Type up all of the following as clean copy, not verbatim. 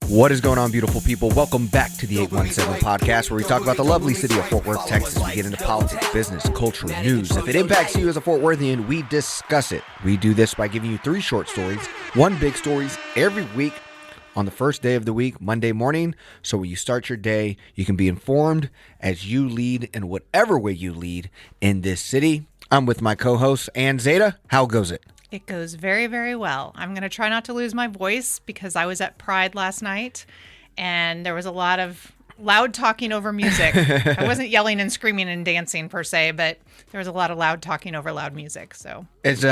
What is going on, beautiful people? Welcome back to the 817 podcast, where we talk about the lovely city of Fort Worth, Texas. We get into politics, business, culture, news. If it impacts you as a Fort Worthian, we discuss it. We do this by giving you 3 short stories, 1 big stories every week on the first day of the week, Monday morning. So when you start your day, you can be informed as you lead in whatever way you lead in this city. I'm with my co-host, Ann Zeta. How goes it? It goes very, very well. I'm going to try not to lose my voice because I was at Pride last night and there was a lot of loud talking over music. I wasn't yelling and screaming and dancing per se, but there was a lot of loud talking over loud music. So it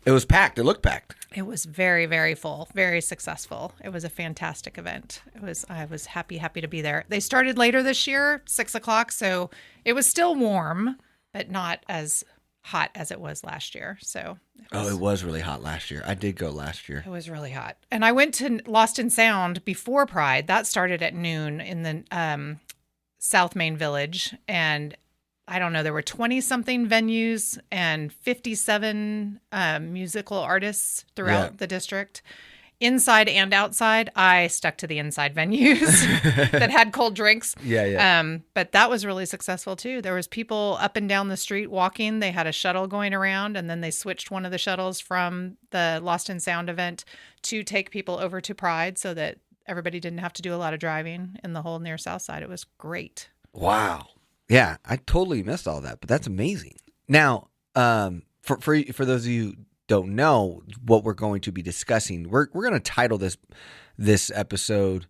was packed. It looked packed. It was very, very full, very successful. It was a fantastic event. I was happy to be there. They started later this year, 6:00. So it was still warm, but not as hot as it was last year. So it was really hot last year. I did go last year. It was really hot. And I went to Lost in Sound before Pride. That started at noon in the South Main Village. And I don't know, there were 20-something venues and 57 musical artists throughout the district. Inside and outside, I stuck to the inside venues that had cold drinks. Yeah. But that was really successful too. There was people up and down the street walking. They had a shuttle going around, and then they switched one of the shuttles from the Lost in Sound event to take people over to Pride so that everybody didn't have to do a lot of driving in the whole near South Side. It was great. Wow. Yeah, I totally missed all that, but that's amazing. Now, for those of you don't know what we're going to be discussing, we're going to title this episode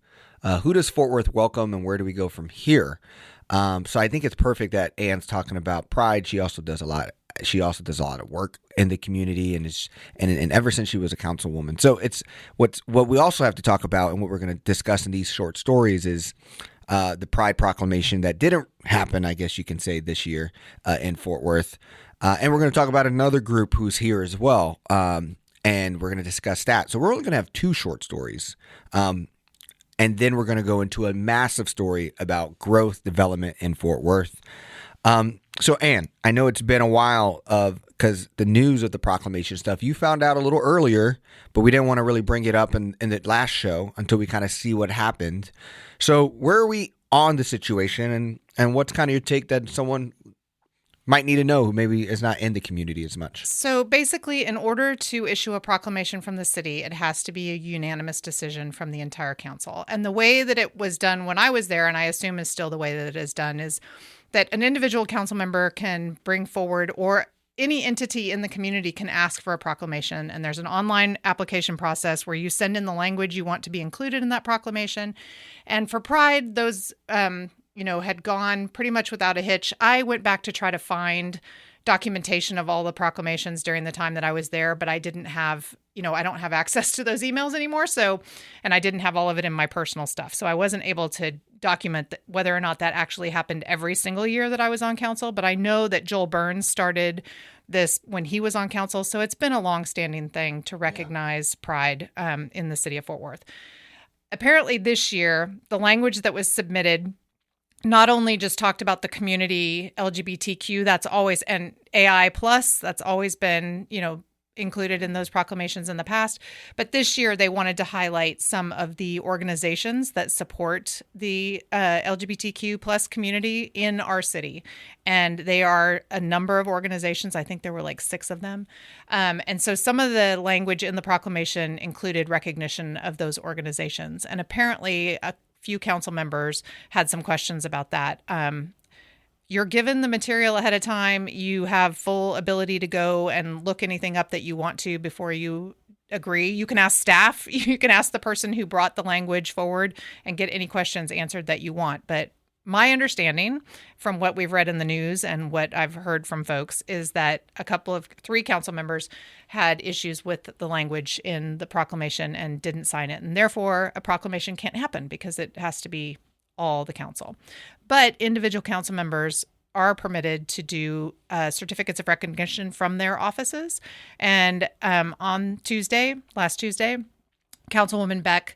"Who Does Fort Worth Welcome and Where Do We Go From Here?" So I think it's perfect that Ann's talking about Pride. She also does a lot of work in the community, and ever since she was a councilwoman. So it's what we also have to talk about, and what we're going to discuss in these short stories is the Pride proclamation that didn't happen, I guess you can say, this year in Fort Worth. And we're going to talk about another group who's here as well, and we're going to discuss that. So we're only going to have 2 short stories, and then we're going to go into a massive story about growth development in Fort Worth. So, Ann, I know it's been a while because the news of the proclamation stuff, you found out a little earlier, but we didn't want to really bring it up in the last show until we kind of see what happened. So where are we on the situation, and what's kind of your take that someone might need to know who maybe is not in the community as much? So basically, in order to issue a proclamation from the city, it has to be a unanimous decision from the entire council. And the way that it was done when I was there, and I assume is still the way that it is done, is that an individual council member can bring forward, or any entity in the community can ask for a proclamation. And there's an online application process where you send in the language you want to be included in that proclamation. And for Pride, those had gone pretty much without a hitch. I went back to try to find documentation of all the proclamations during the time that I was there, but I didn't have, I don't have access to those emails anymore. And I didn't have all of it in my personal stuff. So I wasn't able to document whether or not that actually happened every single year that I was on council. But I know that Joel Burns started this when he was on council. So it's been a long-standing thing to recognize Pride in the city of Fort Worth. Apparently this year, the language that was submitted not only just talked about the community LGBTQ, that's always, and AI plus, that's always been, included in those proclamations in the past. But this year they wanted to highlight some of the organizations that support the LGBTQ plus community in our city. And they are a number of organizations. I think there were like 6 of them. And so some of the language in the proclamation included recognition of those organizations. And apparently a few council members had some questions about that. You're given the material ahead of time. You have full ability to go and look anything up that you want to before you agree. You can ask staff. You can ask the person who brought the language forward and get any questions answered that you want. But my understanding from what we've read in the news and what I've heard from folks is that 3 council members had issues with the language in the proclamation and didn't sign it. And therefore, a proclamation can't happen because it has to be all the council. But individual council members are permitted to do certificates of recognition from their offices. And on last Tuesday, Councilwoman Beck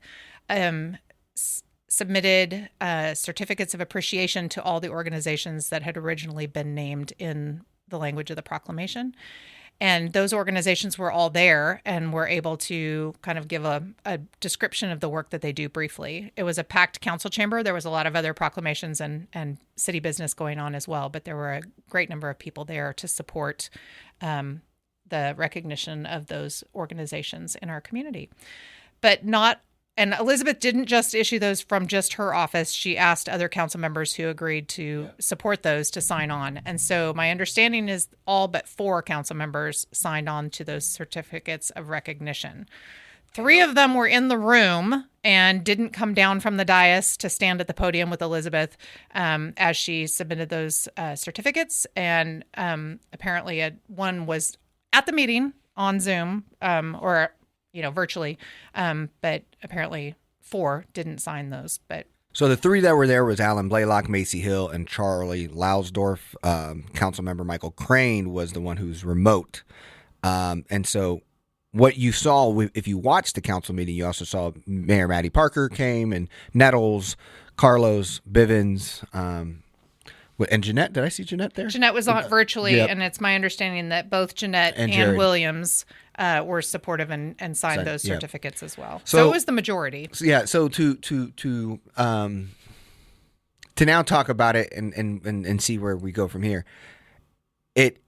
submitted certificates of appreciation to all the organizations that had originally been named in the language of the proclamation. And those organizations were all there and were able to kind of give a description of the work that they do briefly. It was a packed council chamber. There was a lot of other proclamations and city business going on as well, but there were a great number of people there to support the recognition of those organizations in our community. And Elizabeth didn't just issue those from just her office. She asked other council members who agreed to support those to sign on. And so my understanding is all but 4 council members signed on to those certificates of recognition. 3 of them were in the room and didn't come down from the dais to stand at the podium with Elizabeth as she submitted those certificates. And apparently one was at the meeting on Zoom or virtually, but apparently 4 didn't sign those. But so the 3 that were there was Alan Blaylock, Macy Hill, and Charlie Lausdorff. Councilmember Michael Crane was the one who's remote. And so what you saw, if you watched the council meeting, you also saw Mayor Maddie Parker came, and Nettles, Carlos, Bivens, and Jeanette. Did I see Jeanette there? Jeanette was on virtually, Yep. and it's my understanding that both Jeanette and Jared Williams were supportive and signed those yep. certificates as well. So it was the majority. So to now talk about it and see where we go from here. It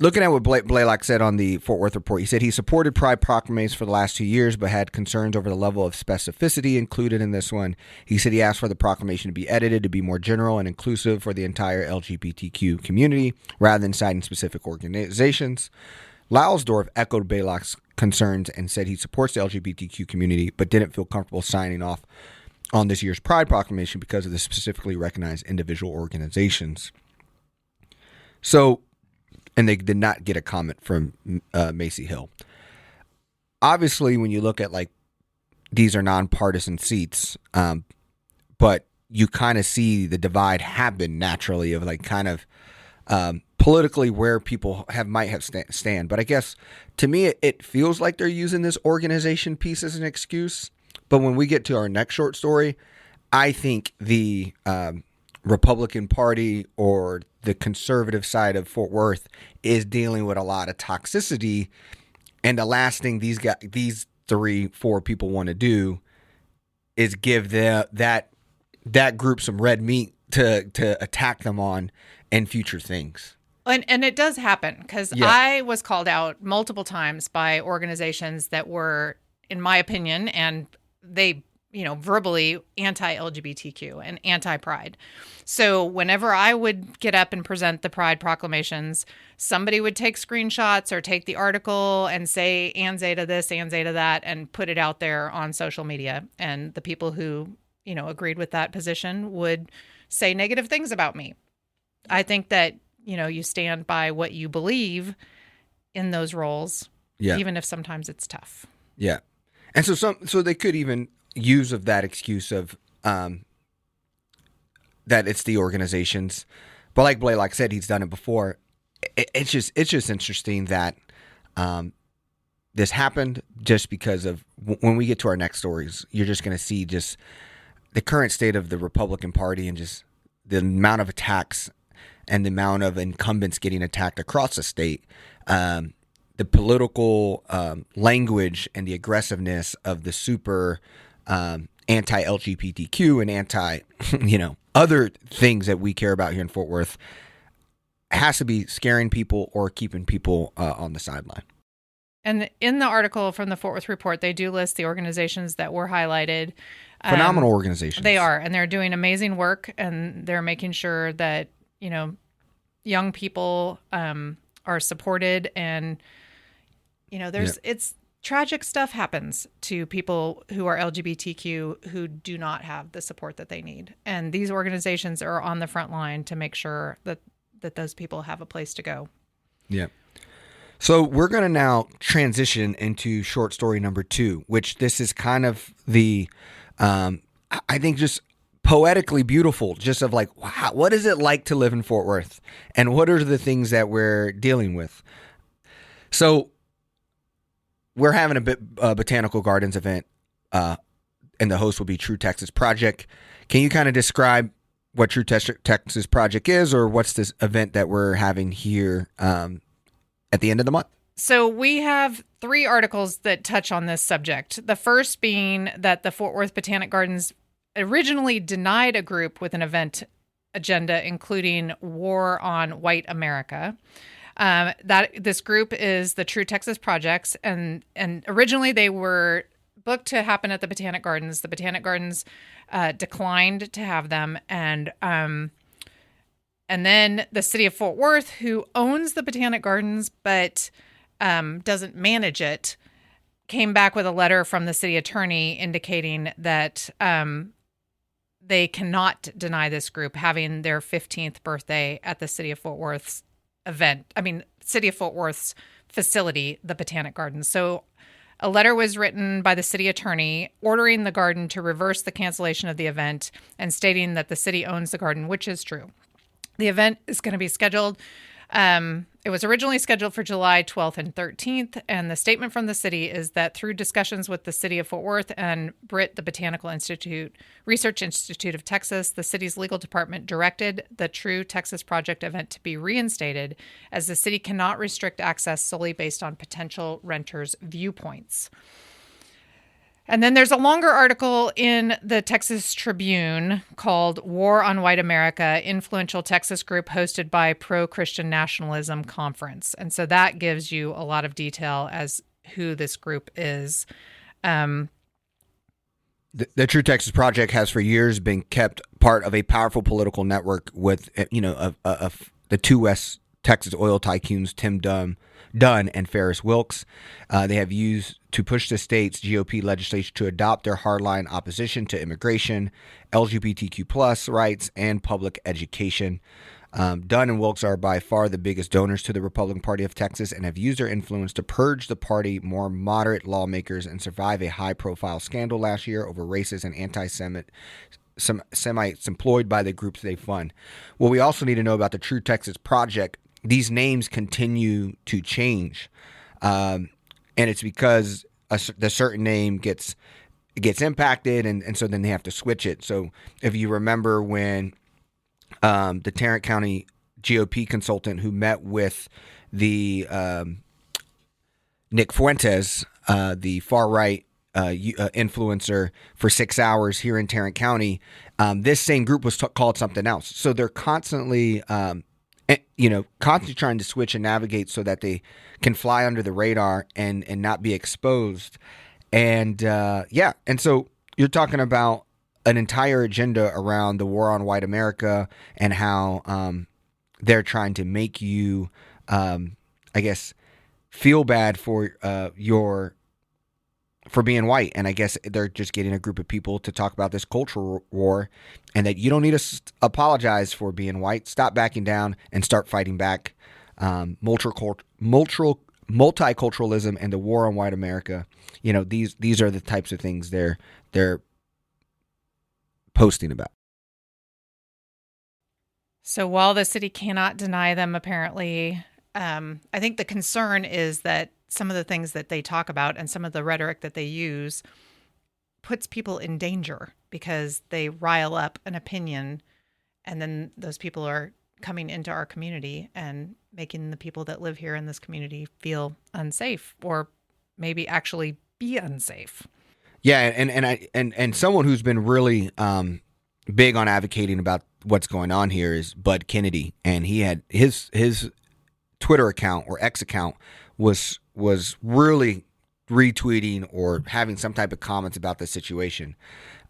looking at what Blaylock said on the Fort Worth report, he said he supported Pride proclamations for the last 2 years, but had concerns over the level of specificity included in this one. He said he asked for the proclamation to be edited to be more general and inclusive for the entire LGBTQ community, rather than citing specific organizations. Lausdorff echoed Blaylock's concerns and said he supports the LGBTQ community, but didn't feel comfortable signing off on this year's Pride proclamation because of the specifically recognized individual organizations. So, and they did not get a comment from Macy Hill. Obviously, when you look at these are nonpartisan seats, but you kind of see the divide happen naturally of politically where people might have stand. But I guess to me, it feels like they're using this organization piece as an excuse. But when we get to our next short story, I think the Republican Party or the conservative side of Fort Worth is dealing with a lot of toxicity, and the last thing these 3-4 people want to do is give that group some red meat to attack them on and future things. And it does happen because I was called out multiple times by organizations that were, in my opinion, and they verbally anti-LGBTQ and anti-Pride. So whenever I would get up and present the Pride proclamations, somebody would take screenshots or take the article and say Anzeta this, Anzeta that, and put it out there on social media. And the people who, agreed with that position would say negative things about me. I think that, you stand by what you believe in those roles, even if sometimes it's tough. Yeah. And so they could even use of that excuse of that it's the organizations, but like Blaylock said, he's done it before. It's just interesting that this happened just because of when we get to our next stories, you're just going to see just the current state of the Republican Party and just the amount of attacks and the amount of incumbents getting attacked across the state. The political language and the aggressiveness of the super anti-LGBTQ and anti, other things that we care about here in Fort Worth has to be scaring people or keeping people on the sideline. And in the article from the Fort Worth Report, they do list the organizations that were highlighted. Phenomenal organizations. They are, and they're doing amazing work, and they're making sure that, young people are supported, and, it's tragic stuff happens to people who are LGBTQ who do not have the support that they need. And these organizations are on the front line to make sure that those people have a place to go. Yeah. So we're going to now transition into short story number 2, which this is kind of the, I think just poetically beautiful, just of wow, what is it like to live in Fort Worth? And what are the things that we're dealing with? So we're having a Botanical Gardens event, and the host will be True Texas Project. Can you kind of describe what True Texas Project is, or what's this event that we're having here at the end of the month. So we have 3 articles that touch on this subject. The first being that the Fort Worth Botanic Gardens originally denied a group with an event agenda including War on White America. That this group is the True Texas Projects, and originally they were booked to happen at the Botanic Gardens. The Botanic Gardens declined to have them, and then the city of Fort Worth, who owns the Botanic Gardens but doesn't manage it, came back with a letter from the city attorney indicating that they cannot deny this group having their 15th birthday at the city of Fort Worth's city of Fort Worth's facility, the Botanic Gardens. So a letter was written by the city attorney ordering the garden to reverse the cancellation of the event and stating that the city owns the garden, which is true. The event is going to be scheduled. It was originally scheduled for July 12th and 13th, and the statement from the city is that through discussions with the city of Fort Worth and BRIT, the Botanical Research Institute of Texas, the city's legal department directed the True Texas Project event to be reinstated, as the city cannot restrict access solely based on potential renters' viewpoints. And then there's a longer article in the Texas Tribune called War on White America, Influential Texas Group Hosted by Pro-Christian Nationalism Conference. And so that gives you a lot of detail as who this group is. The True Texas Project has for years been kept part of a powerful political network with, the two West Texas oil tycoons, Tim Dunn and Ferris Wilks. They have used to push the state's GOP legislation to adopt their hardline opposition to immigration, LGBTQ plus rights, and public education. Dunn and Wilks are by far the biggest donors to the Republican Party of Texas and have used their influence to purge the party more moderate lawmakers and survive a high-profile scandal last year over racist and anti-Semites employed by the groups they fund. What we also need to know about the True Texas Project, these names continue to change, and it's because the certain name gets impacted, and so then they have to switch it. So if you remember when the Tarrant County GOP consultant who met with the Nick Fuentes, the far-right influencer, for 6 hours here in Tarrant County, this same group was called something else. So they're constantly trying to switch and navigate so that they can fly under the radar and not be exposed. And so you're talking about an entire agenda around the War on White America and how they're trying to make you, feel bad for for being white. And I guess they're just getting a group of people to talk about this cultural war and that you don't need to apologize for being white. Stop backing down and start fighting back. Multiculturalism and the war on white America. These are the types of things they're posting about. So while the city cannot deny them, apparently, I think the concern is that some of the things that they talk about and some of the rhetoric that they use puts people in danger because they rile up an opinion, and then those people are coming into our community and making the people that live here in this community feel unsafe, or maybe actually be unsafe. Yeah, and someone who's been really big on advocating about what's going on here is Bud Kennedy, and he had his Twitter account or X account was really retweeting or having some type of comments about the situation.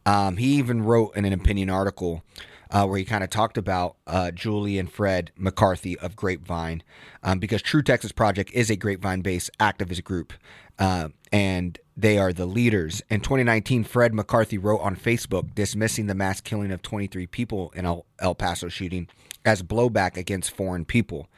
He even wrote in an opinion article where he kind of talked about Julie and Fred McCarthy of Grapevine, because True Texas Project is a Grapevine-based activist group, and they are the leaders. In 2019, Fred McCarthy wrote on Facebook dismissing the mass killing of 23 people in El Paso shooting as blowback against foreign people.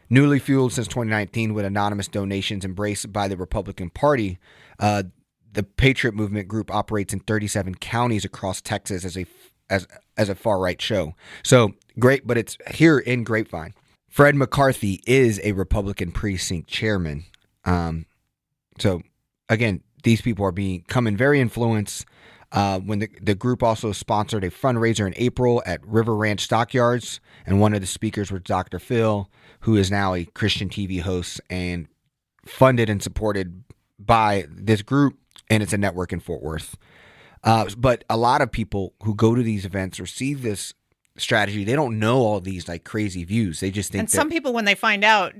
Newly fueled since 2019 with anonymous donations embraced by the Republican Party, the Patriot Movement group operates in 37 counties across Texas as a far-right show. So great, but it's here in Grapevine. Fred McCarthy is a Republican precinct chairman. So again, these people are becoming very influenced. When the group also sponsored a fundraiser in April at River Ranch Stockyards, and one of the speakers was Dr. Phil, who is now a Christian TV host and funded and supported by this group, and it's a network in Fort Worth. But a lot of people who go to these events or see this strategy, they don't know all these like crazy views. They just think And some people, when they find out,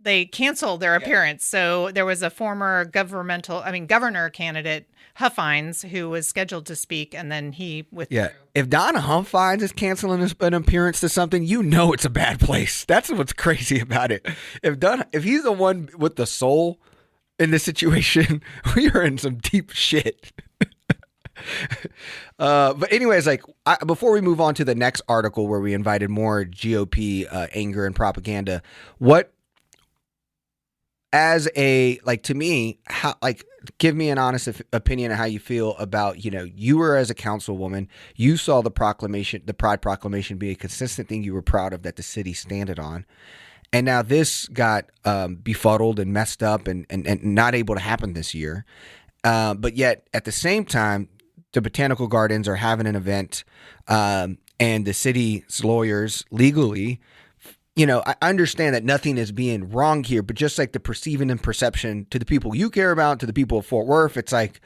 they cancel their appearance. So there was a former governor candidate, Huffines, who was scheduled to speak, and then he withdrew. Yeah. If Donna Huffines is canceling an appearance to something, you know it's a bad place. That's what's crazy about it. If he's the one with the soul in this situation, we are in some deep shit. But anyways, before we move on to the next article where we invited more GOP anger and propaganda, to me, how, give me an honest opinion of how you feel about, you were as a councilwoman, you saw the Pride Proclamation be a consistent thing you were proud of that the city standed on. And now this got befuddled and messed up and not able to happen this year. But yet at the same time, the Botanical Gardens are having an event, and the city's lawyers legally, I understand that nothing is being wrong here, but just like the perceiving and perception to the people you care about, to the people of Fort Worth, it's like,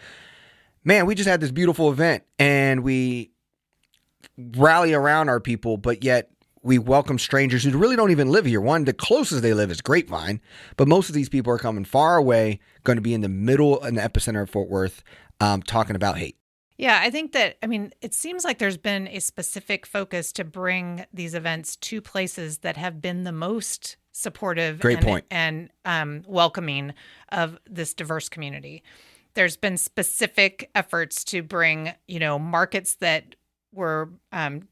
man, we just had this beautiful event and we rally around our people, but yet we welcome strangers who really don't even live here. One, the closest they live is Grapevine, but most of these people are coming far away, going to be in the middle and the epicenter of Fort Worth, talking about hate. Yeah, I think that, it seems like there's been a specific focus to bring these events to places that have been the most supportive and welcoming of this diverse community. There's been specific efforts to bring, markets that were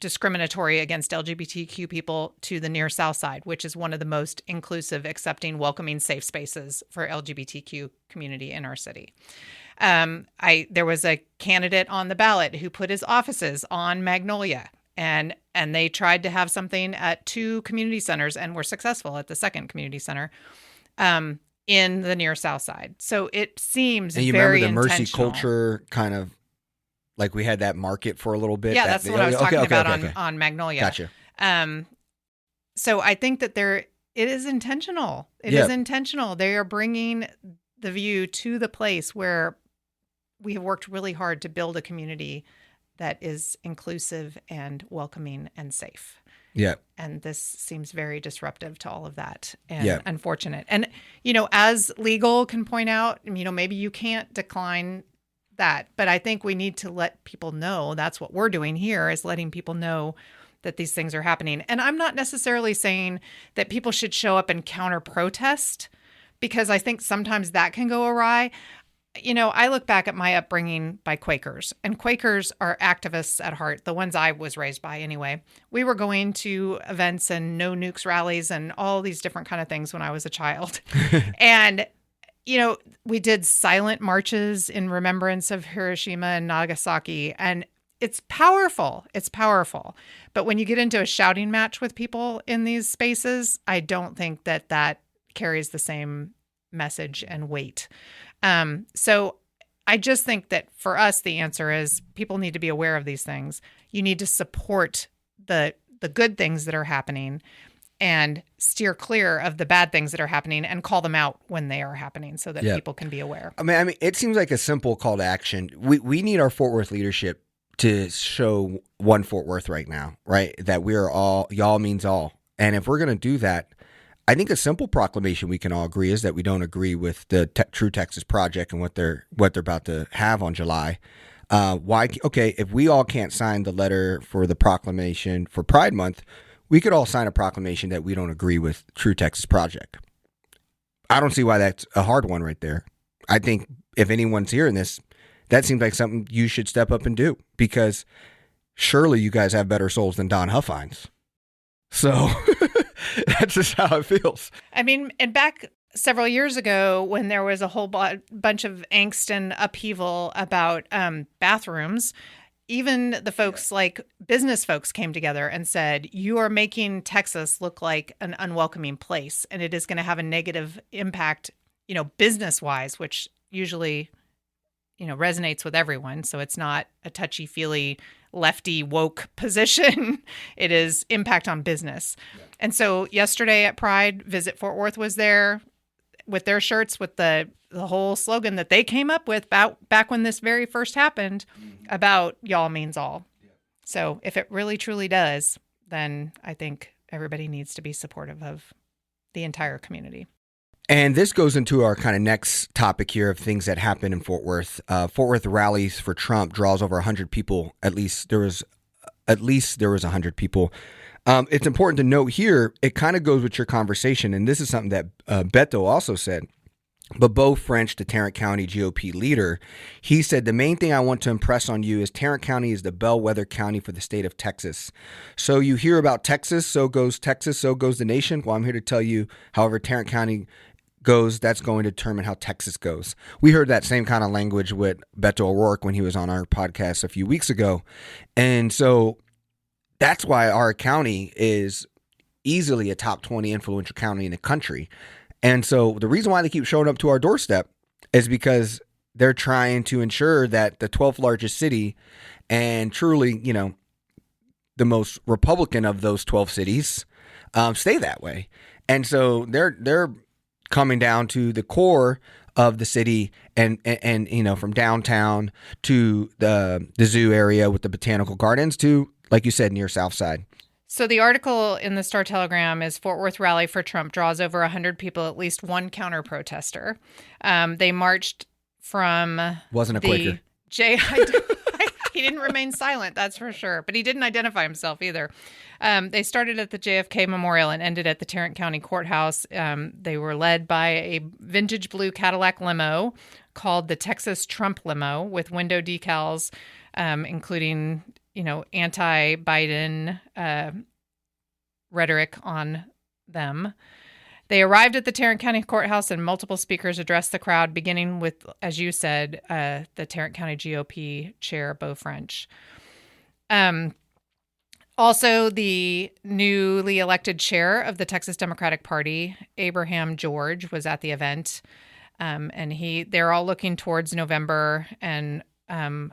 discriminatory against LGBTQ people to the near South Side, which is one of the most inclusive, accepting, welcoming, safe spaces for LGBTQ community in our city. There was a candidate on the ballot who put his offices on Magnolia, and they tried to have something at 2 community centers and were successful at the second community center, in the near South Side. So it seems very intentional. And you remember the Mercy culture kind of, like we had that market for a little bit. Yeah, that's what I was talking about on Magnolia. Gotcha. So I think that it is intentional. It is intentional. They are bringing the view to the place where we have worked really hard to build a community that is inclusive and welcoming and safe. Yeah. And this seems very disruptive to all of that and unfortunate. And, as legal can point out, maybe you can't decline that, but I think we need to let people know. That's what we're doing here, is letting people know that these things are happening. And I'm not necessarily saying that people should show up and counter protest, because I think sometimes that can go awry. I look back at my upbringing by Quakers, and Quakers are activists at heart, the ones I was raised by anyway. We were going to events and no nukes rallies and all these different kind of things when I was a child. And, we did silent marches in remembrance of Hiroshima and Nagasaki, and it's powerful. It's powerful. But when you get into a shouting match with people in these spaces, I don't think that carries the same message and weight. So I just think that for us, the answer is people need to be aware of these things. You need to support the good things that are happening and steer clear of the bad things that are happening and call them out when they are happening so that people can be aware. I mean, it seems like a simple call to action. We need our Fort Worth leadership to show one Fort Worth right now, right? That we are all, y'all means all. And if we're going to do that, I think a simple proclamation we can all agree is that we don't agree with the True Texas Project and what they're about to have on July. If we all can't sign the letter for the proclamation for Pride Month, we could all sign a proclamation that we don't agree with True Texas Project. I don't see why that's a hard one right there. I think if anyone's hearing this, that seems like something you should step up and do, because surely you guys have better souls than Don Huffines. So that's just how it feels. I mean, and back several years ago when there was a whole bunch of angst and upheaval about bathrooms, even the folks like business folks came together and said, you are making Texas look like an unwelcoming place, and it is going to have a negative impact, business wise, which usually resonates with everyone. So it's not a touchy-feely lefty woke position. It is impact on business. Yeah. And so yesterday at Pride, Visit Fort Worth was there with their shirts with the whole slogan that they came up with back when this very first happened about y'all means all. Yeah. So if it really truly does, then I think everybody needs to be supportive of the entire community. And this goes into our kind of next topic here of things that happen in Fort Worth. Fort Worth rallies for Trump draws over 100 people. At least there was 100 people. It's important to note here, it kind of goes with your conversation, and this is something that Beto also said. But Beau French, the Tarrant County GOP leader, he said, the main thing I want to impress on you is Tarrant County is the bellwether county for the state of Texas. So you hear about Texas, so goes the nation. Well, I'm here to tell you, however Tarrant County goes, that's going to determine how Texas goes. We heard that same kind of language with Beto O'Rourke when he was on our podcast a few weeks ago. And so that's why our county is easily a top 20 influential county in the country. And so the reason why they keep showing up to our doorstep is because they're trying to ensure that the 12th largest city and truly, the most Republican of those 12 cities stay that way. And so they're coming down to the core of the city and from downtown to the zoo area with the botanical gardens to, like you said, near South Side. So the article in the Star-Telegram is Fort Worth rally for Trump draws over 100 people, at least one counter-protester. They marched from Wasn't a Quaker. He didn't remain silent, that's for sure. But he didn't identify himself either. They started at the JFK Memorial and ended at the Tarrant County Courthouse. They were led by a vintage blue Cadillac limo called the Texas Trump Limo with window decals, including anti-Biden rhetoric on them. They arrived at the Tarrant County Courthouse and multiple speakers addressed the crowd, beginning with, as you said, the Tarrant County GOP chair, Beau French. Also, the newly elected chair of the Texas Democratic Party, Abraham George, was at the event. And they're all looking towards November and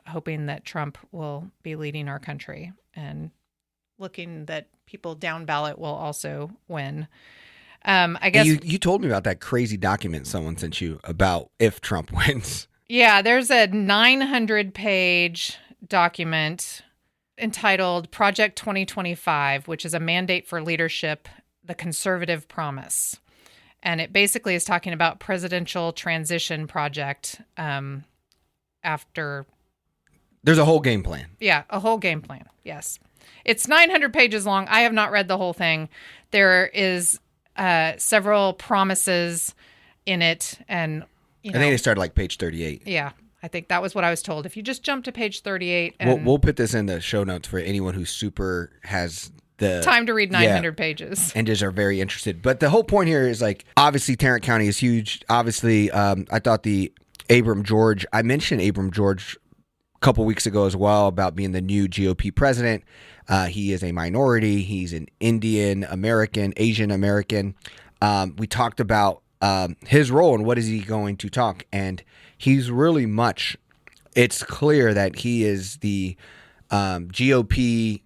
hoping that Trump will be leading our country and looking that people down ballot will also win. I guess you told me about that crazy document someone sent you about if Trump wins. Yeah, there's a 900-page document entitled Project 2025, which is a mandate for leadership, the conservative promise. And it basically is talking about presidential transition project after. There's a whole game plan. Yeah, a whole game plan. Yes. It's 900 pages long. I have not read the whole thing. There is several promises in it. And I think they started like page 38. Yeah. I think that was what I was told. If you just jump to page 38. We'll put this in the show notes for anyone who has the time to read 900 pages and just are very interested. But the whole point here is obviously Tarrant County is huge. Obviously, I thought I mentioned Abram George a couple weeks ago as well about being the new GOP president. He is a minority. He's an Indian American, Asian American. We talked about his role and what is he going to talk. And he's really much, it's clear that he is the GOP.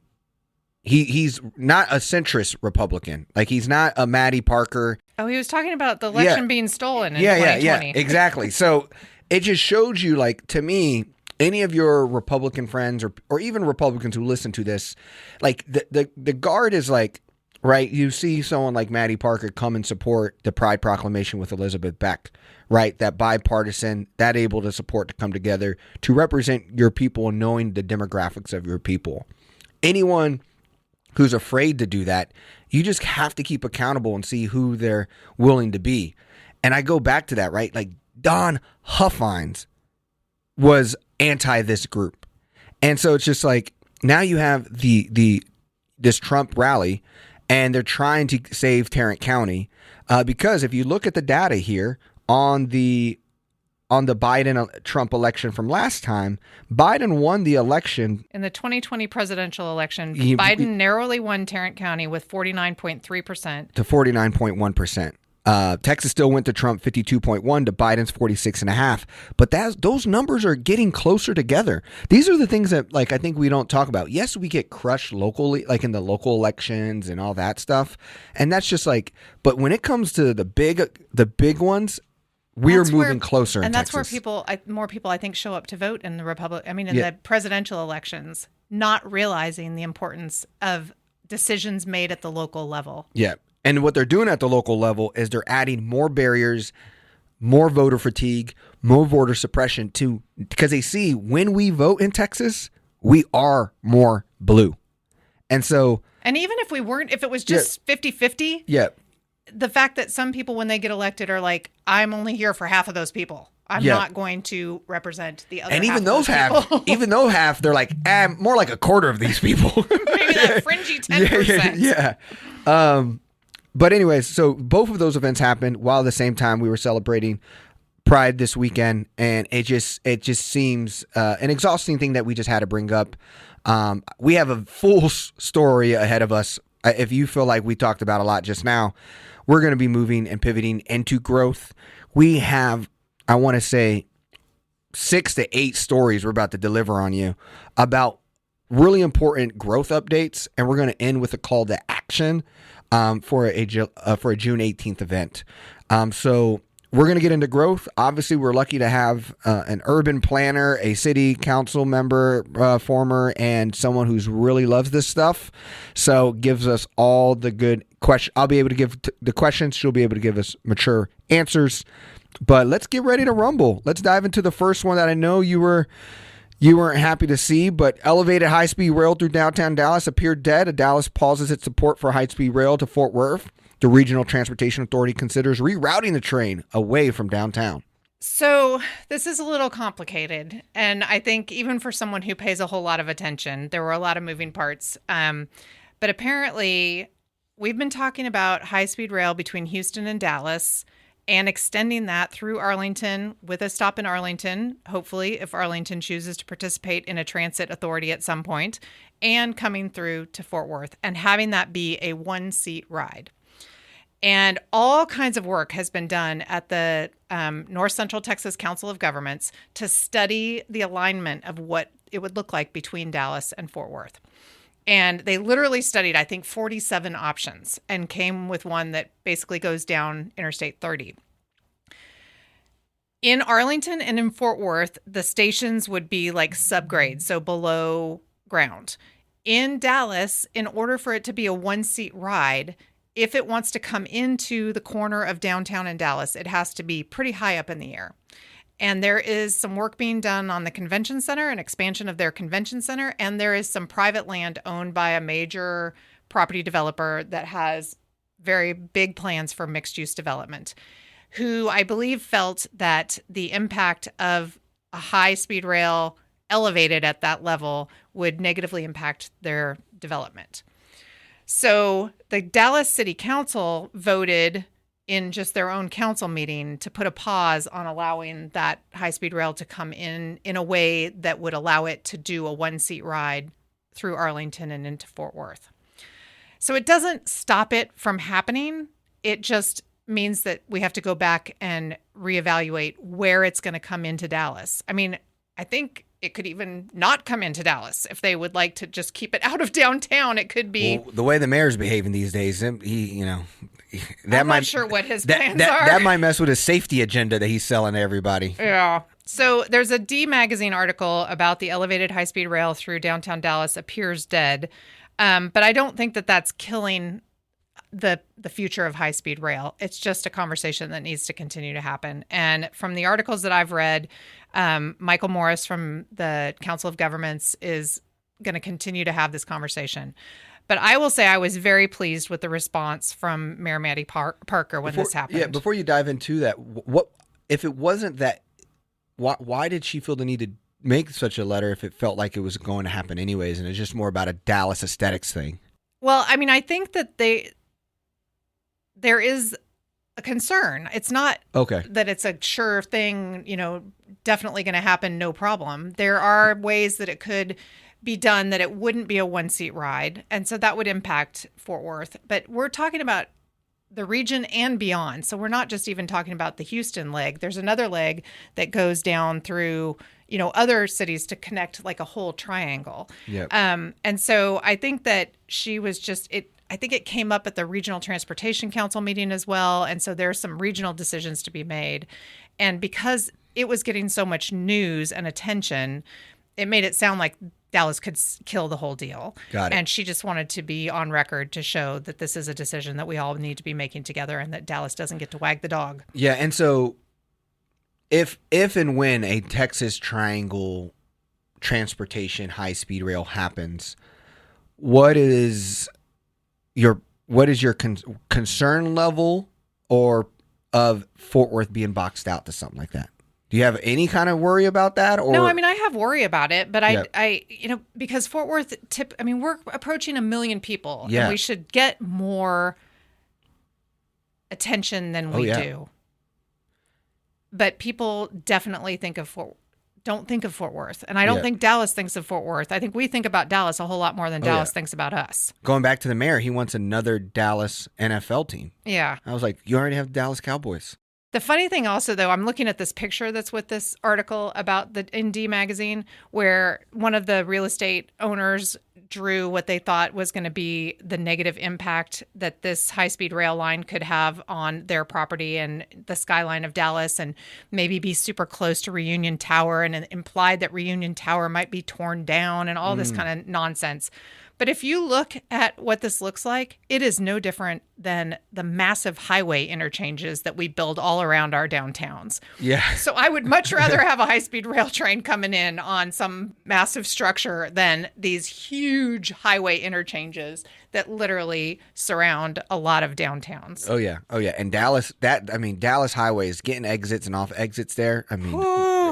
He's not a centrist Republican. He's not a Maddie Parker. Oh, he was talking about the election being stolen in 2020. Yeah, exactly. So it just shows you, to me, any of your Republican friends or even Republicans who listen to this, the guard is right, you see someone like Maddie Parker come and support the Pride Proclamation with Elizabeth Beck, right? That bipartisan, that able to support to come together to represent your people and knowing the demographics of your people. Anyone who's afraid to do that, you just have to keep accountable and see who they're willing to be. And I go back to that, right? Don Huffines was anti this group. And so it's just now you have this Trump rally and they're trying to save Tarrant County because if you look at the data here on the Biden-Trump election from last time, Biden won the election. In the 2020 presidential election, Biden narrowly won Tarrant County with 49.3%. To 49.1%. Texas still went to Trump 52.1 to Biden's 46.5. But those numbers are getting closer together. These are the things that, like, I think we don't talk about. Yes, we get crushed locally, like in the local elections and all that stuff. And that's just like, but when it comes to the big ones, we're moving closer. And that's Texas. where more people, I think, show up to vote in the the presidential elections, not realizing the importance of decisions made at the local level. Yeah. And what they're doing at the local level is they're adding more barriers, more voter fatigue, more voter suppression because they see when we vote in Texas, we are more blue. And so. And even if if it was just 50-50. Yeah. The fact that some people, when they get elected, are like, I'm only here for half of those people. I'm not going to represent the other. And even even though half, they're like, more like a quarter of these people. Maybe that fringy 10%. Yeah. But anyways, so both of those events happened while at the same time we were celebrating Pride this weekend, and it just seems an exhausting thing that we just had to bring up. We have a full story ahead of us. If you feel like we talked about a lot just now, we're going to be moving and pivoting into growth. We have, I want to say, 6 to 8 stories we're about to deliver on you about really important growth updates, and we're going to end with a call to action for a June 18th event. So we're going to get into growth. Obviously, we're lucky to have an urban planner, a city council member, former, and someone who's really loves this stuff. So gives us all the good questions. I'll be able to give the questions. She'll be able to give us mature answers. But let's get ready to rumble. Let's dive into the first one that I know you weren't happy to see, but elevated high-speed rail through downtown Dallas appeared dead. Dallas pauses its support for high-speed rail to Fort Worth. The Regional Transportation Authority considers rerouting the train away from downtown. So this is a little complicated, and I think even for someone who pays a whole lot of attention, there were a lot of moving parts. But apparently, we've been talking about high-speed rail between Houston and Dallas and extending that through Arlington with a stop in Arlington, hopefully, if Arlington chooses to participate in a transit authority at some point, and coming through to Fort Worth and having that be a one-seat ride. And all kinds of work has been done at the North Central Texas Council of Governments to study the alignment of what it would look like between Dallas and Fort Worth. And they literally studied, I think, 47 options and came with one that basically goes down Interstate 30. In Arlington and in Fort Worth, the stations would be like subgrade, so below ground. In Dallas, in order for it to be a one-seat ride, if it wants to come into the corner of downtown in Dallas, it has to be pretty high up in the air. And there is some work being done on the convention center, an expansion of their convention center. And there is some private land owned by a major property developer that has very big plans for mixed use development, who I believe felt that the impact of a high speed rail elevated at that level would negatively impact their development. So the Dallas City Council voted in just their own council meeting to put a pause on allowing that high-speed rail to come in a way that would allow it to do a one-seat ride through Arlington and into Fort Worth. So it doesn't stop it from happening. It just means that we have to go back and reevaluate where it's going to come into Dallas. I mean, I think it could even not come into Dallas if they would like to just keep it out of downtown. It could be the way the mayor's behaving these days. I'm not sure what his plans are. That might mess with his safety agenda that he's selling to everybody. Yeah. So there's a D Magazine article about the elevated high-speed rail through downtown Dallas appears dead, but I don't think that that's killing the future of high-speed rail. It's just a conversation that needs to continue to happen. And from the articles that I've read, Michael Morris from the Council of Governments is going to continue to have this conversation. But I will say I was very pleased with the response from Mayor Maddie Parker when this happened. Yeah, before you dive into that, what if it wasn't that? Why did she feel the need to make such a letter if it felt like it was going to happen anyways, and it's just more about a Dallas aesthetics thing? Well, I mean, I think that there is a concern. It's not that it's a sure thing, definitely going to happen, no problem. There are ways that it could be done that it wouldn't be a one-seat ride, and so that would impact Fort Worth. But we're talking about the region and beyond. So we're not just even talking about the Houston leg. There's another leg that goes down through, other cities to connect like a whole triangle. Yep. And so I think that she was I think it came up at the Regional Transportation Council meeting as well. And so there's some regional decisions to be made. And because it was getting so much news and attention, it made it sound like Dallas could kill the whole deal. Got it. And she just wanted to be on record to show that this is a decision that we all need to be making together and that Dallas doesn't get to wag the dog. Yeah, and so if and when a Texas Triangle transportation high-speed rail happens, what is your concern level or of Fort Worth being boxed out to something like that? Do you have any kind of worry about that? Or no, I mean, I have worry about it, but I because Fort Worth we're approaching 1 million people, and we should get more attention than we do. But people definitely don't think of Fort Worth, and I don't think Dallas thinks of Fort Worth. I think we think about Dallas a whole lot more than Dallas thinks about us. Going back to the mayor, he wants another Dallas NFL team. Yeah, I was like, you already have Dallas Cowboys. The funny thing also, though, I'm looking at this picture that's with this article about the Indy magazine, where one of the real estate owners drew what they thought was going to be the negative impact that this high-speed rail line could have on their property and the skyline of Dallas, and maybe be super close to Reunion Tower, and implied that Reunion Tower might be torn down and all this kind of nonsense. But if you look at what this looks like, it is no different than the massive highway interchanges that we build all around our downtowns. Yeah. So I would much rather have a high-speed rail train coming in on some massive structure than these huge highway interchanges that literally surround a lot of downtowns. Oh yeah. And Dallas Highway is getting exits and off exits there. I mean,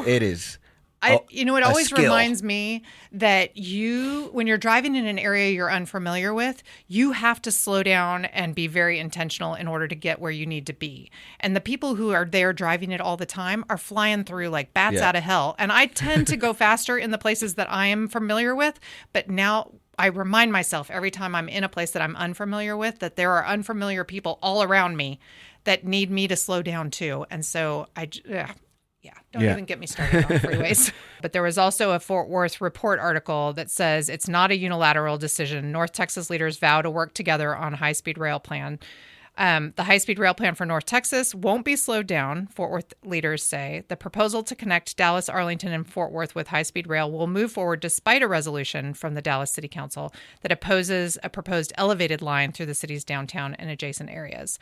it is. It always reminds me that when you're driving in an area you're unfamiliar with, you have to slow down and be very intentional in order to get where you need to be. And the people who are there driving it all the time are flying through like bats out of hell. And I tend to go faster in the places that I am familiar with. But now I remind myself every time I'm in a place that I'm unfamiliar with that there are unfamiliar people all around me that need me to slow down too. And so don't even get me started on freeways. But there was also a Fort Worth Report article that says it's not a unilateral decision. North Texas leaders vow to work together on a high-speed rail plan. The high-speed rail plan for North Texas won't be slowed down, Fort Worth leaders say. The proposal to connect Dallas, Arlington, and Fort Worth with high-speed rail will move forward despite a resolution from the Dallas City Council that opposes a proposed elevated line through the city's downtown and adjacent areas.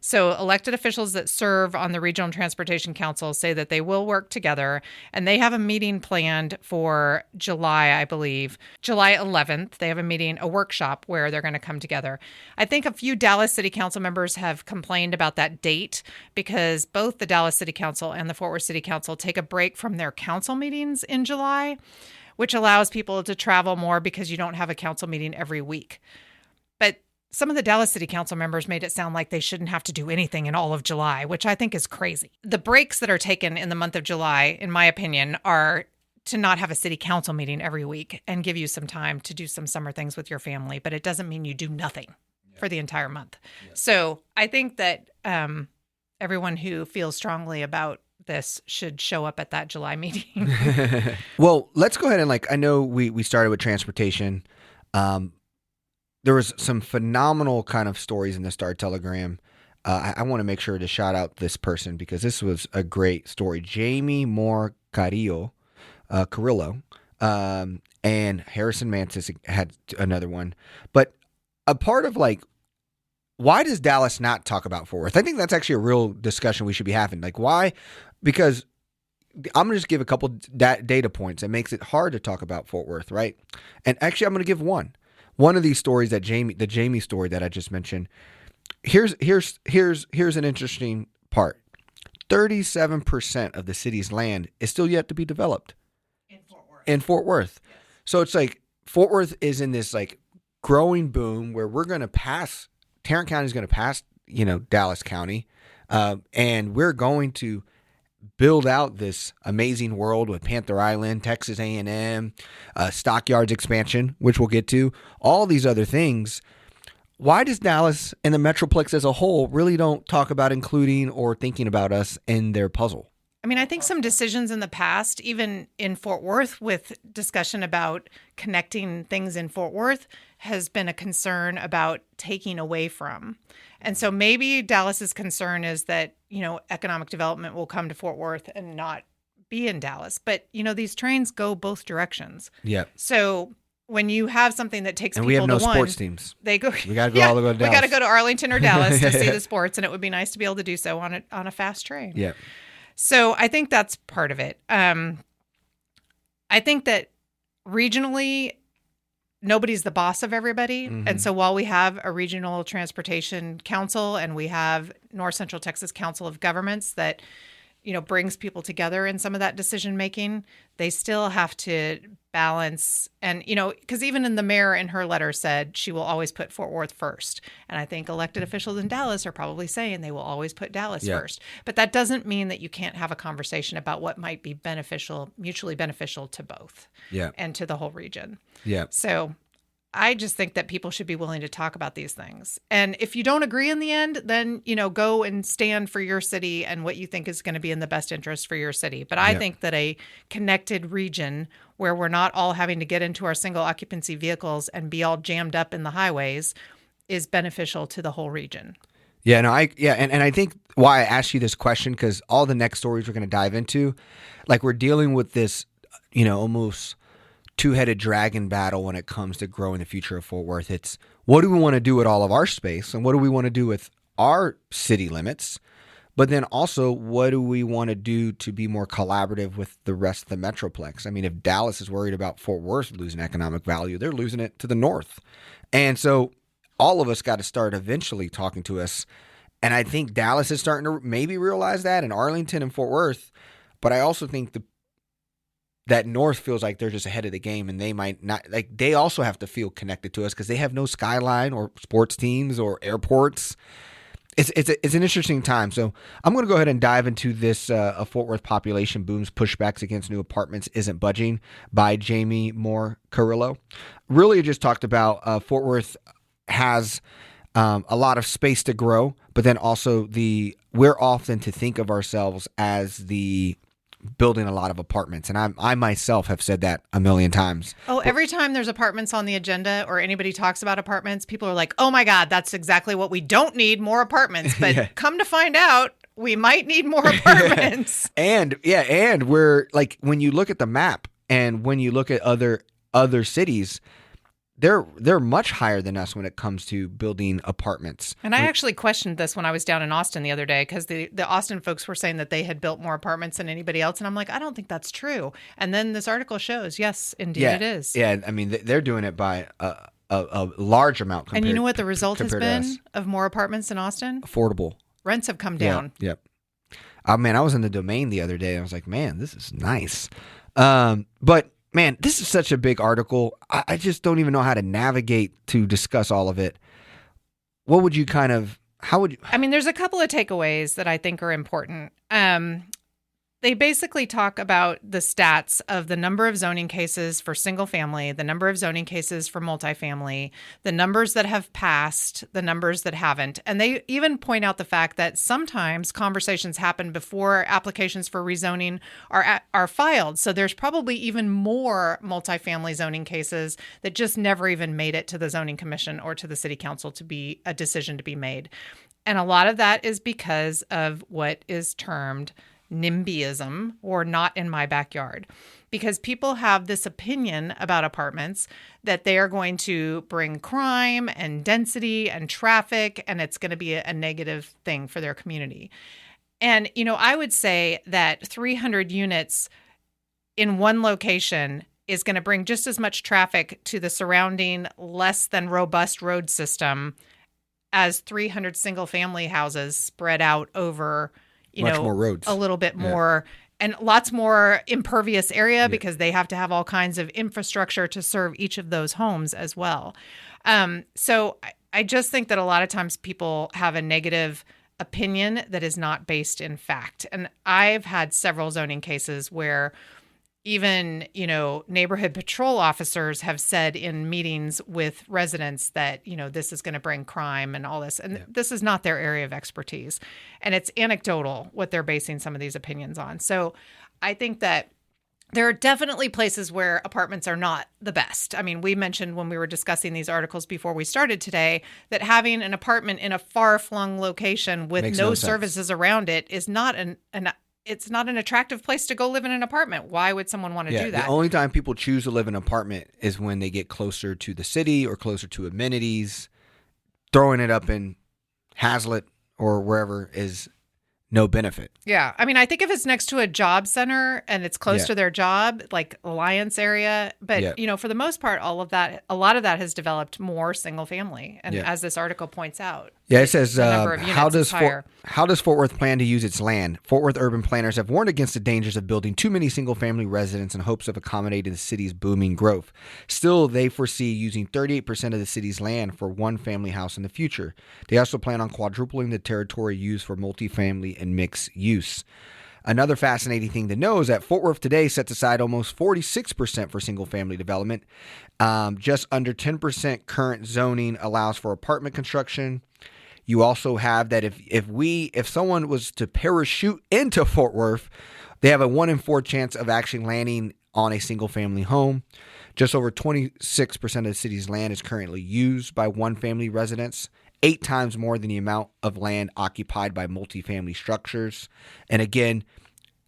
So elected officials that serve on the Regional Transportation Council say that they will work together, and they have a meeting planned for July, I believe. July 11th, they have a workshop where they're going to come together. I think a few Dallas City Council members have complained about that date because both the Dallas City Council and the Fort Worth City Council take a break from their council meetings in July, which allows people to travel more because you don't have a council meeting every week. But some of the Dallas City Council members made it sound like they shouldn't have to do anything in all of July, which I think is crazy. The breaks that are taken in the month of July, in my opinion, are to not have a city council meeting every week and give you some time to do some summer things with your family. But it doesn't mean you do nothing for the entire month. Yeah. So I think that everyone who feels strongly about this should show up at that July meeting. Well, let's go ahead and I know we started with transportation. There was some phenomenal kind of stories in the Star Telegram. I want to make sure to shout out this person because this was a great story. Jamie Moore Carrillo, and Harrison Mantis had another one. But a part of why does Dallas not talk about Fort Worth? I think that's actually a real discussion we should be having. Why? Because I'm going to just give a couple data points that makes it hard to talk about Fort Worth, right? And actually, I'm going to give one. One of these stories the Jamie story that I just mentioned. Here's an interesting part. 37% of the city's land is still yet to be developed in Fort Worth. Yes. So it's Fort Worth is in this growing boom where we're going to pass. Tarrant County is going to pass, Dallas County, and we're going to build out this amazing world with Panther Island, Texas A&M, Stockyards expansion, which we'll get to. All these other things why does Dallas and the Metroplex as a whole really don't talk about including or thinking about us in their puzzle? I mean, I think some decisions in the past, even in Fort Worth, with discussion about connecting things in Fort Worth, has been a concern about taking away from. And so maybe Dallas's concern is that, economic development will come to Fort Worth and not be in Dallas. But, these trains go both directions. Yeah. So when you have something that takes And people we have no to one, sports teams. they go. We got to go all the way to Dallas. We got to go to Arlington or Dallas to see the sports, and it would be nice to be able to do so on a fast train. Yeah. So I think that's part of it. I think that regionally, nobody's the boss of everybody. Mm-hmm. And so while we have a regional transportation council and we have North Central Texas Council of Governments that, brings people together in some of that decision making, they still have to balance. And, because even in the mayor in her letter said she will always put Fort Worth first. And I think elected officials in Dallas are probably saying they will always put Dallas first. But that doesn't mean that you can't have a conversation about what might be mutually beneficial to both and to the whole region. Yeah. So I just think that people should be willing to talk about these things. And if you don't agree in the end, then, go and stand for your city and what you think is going to be in the best interest for your city. But I think that a connected region where we're not all having to get into our single occupancy vehicles and be all jammed up in the highways is beneficial to the whole region. Yeah, no, and I think why I asked you this question, because all the next stories we're going to dive into, like we're dealing with this, almost two-headed dragon battle when it comes to growing the future of Fort Worth. It's what do we want to do with all of our space, and what do we want to do with our city limits, but then also what do we want to do to be more collaborative with the rest of the Metroplex? I mean, if Dallas is worried about Fort Worth losing economic value, they're losing it to the north. And so all of us got to start eventually talking to us. And I think Dallas is starting to maybe realize that, and Arlington and Fort Worth. But I also think that North feels like they're just ahead of the game, and they might not, like, they also have to feel connected to us because they have no skyline or sports teams or airports. It's an interesting time. So I'm going to go ahead and dive into this a Fort Worth population booms, pushbacks against new apartments isn't budging by Jamie Moore Carrillo. Really just talked about Fort Worth has a lot of space to grow, but then also we're often to think of ourselves as the building a lot of apartments. And I myself have said that a million times. Oh, every time there's apartments on the agenda or anybody talks about apartments, people are like, oh my God, that's exactly what we don't need, more apartments. But come to find out, we might need more apartments. and we're like, when you look at the map and when you look at other cities, they're much higher than us when it comes to building apartments. And I actually questioned this when I was down in Austin the other day, because the Austin folks were saying that they had built more apartments than anybody else. And I'm like, I don't think that's true. And then this article shows, yes, indeed it is. Yeah, I mean, they're doing it by a large amount compared. And you know what the result has been of more apartments in Austin? Affordable. Rents have come down. Yep. Man, I was in the Domain the other day, and I was like, man, this is nice. But man, this is such a big article. I just don't even know how to navigate to discuss all of it. How would you? I mean, there's a couple of takeaways that I think are important. They basically talk about the stats of the number of zoning cases for single family, the number of zoning cases for multifamily, the numbers that have passed, the numbers that haven't. And they even point out the fact that sometimes conversations happen before applications for rezoning are filed. So there's probably even more multifamily zoning cases that just never even made it to the zoning commission or to the city council to be a decision to be made. And a lot of that is because of what is termed NIMBYism, or not in my backyard, because people have this opinion about apartments that they are going to bring crime and density and traffic, and it's going to be a negative thing for their community. And, I would say that 300 units in one location is going to bring just as much traffic to the surrounding less than robust road system as 300 single family houses spread out over more roads, a little bit more, and lots more impervious area because they have to have all kinds of infrastructure to serve each of those homes as well. So I just think that a lot of times people have a negative opinion that is not based in fact. And I've had several zoning cases where even, neighborhood patrol officers have said in meetings with residents that, this is going to bring crime and all this. And this is not their area of expertise. And it's anecdotal what they're basing some of these opinions on. So I think that there are definitely places where apartments are not the best. I mean, we mentioned when we were discussing these articles before we started today that having an apartment in a far-flung location with Makes no no sense. services around it is not it's not an attractive place to go live in an apartment. Why would someone want to do that? The only time people choose to live in an apartment is when they get closer to the city or closer to amenities. Throwing it up in Hazlitt or wherever is no benefit. Yeah. I mean, I think if it's next to a job center and it's close to their job, like Alliance area, but for the most part, a lot of that has developed more single family. And as this article points out. Yeah, it says, how does Fort Worth plan to use its land? Fort Worth urban planners have warned against the dangers of building too many single-family residents in hopes of accommodating the city's booming growth. Still, they foresee using 38% of the city's land for one-family house in the future. They also plan on quadrupling the territory used for multifamily and mixed use. Another fascinating thing to know is that Fort Worth today sets aside almost 46% for single-family development. Just under 10% current zoning allows for apartment construction. You also have that if someone was to parachute into Fort Worth, they have a 1 in 4 chance of actually landing on a single-family home. Just over 26% of the city's land is currently used by one-family residents, 8 times more than the amount of land occupied by multifamily structures. And again,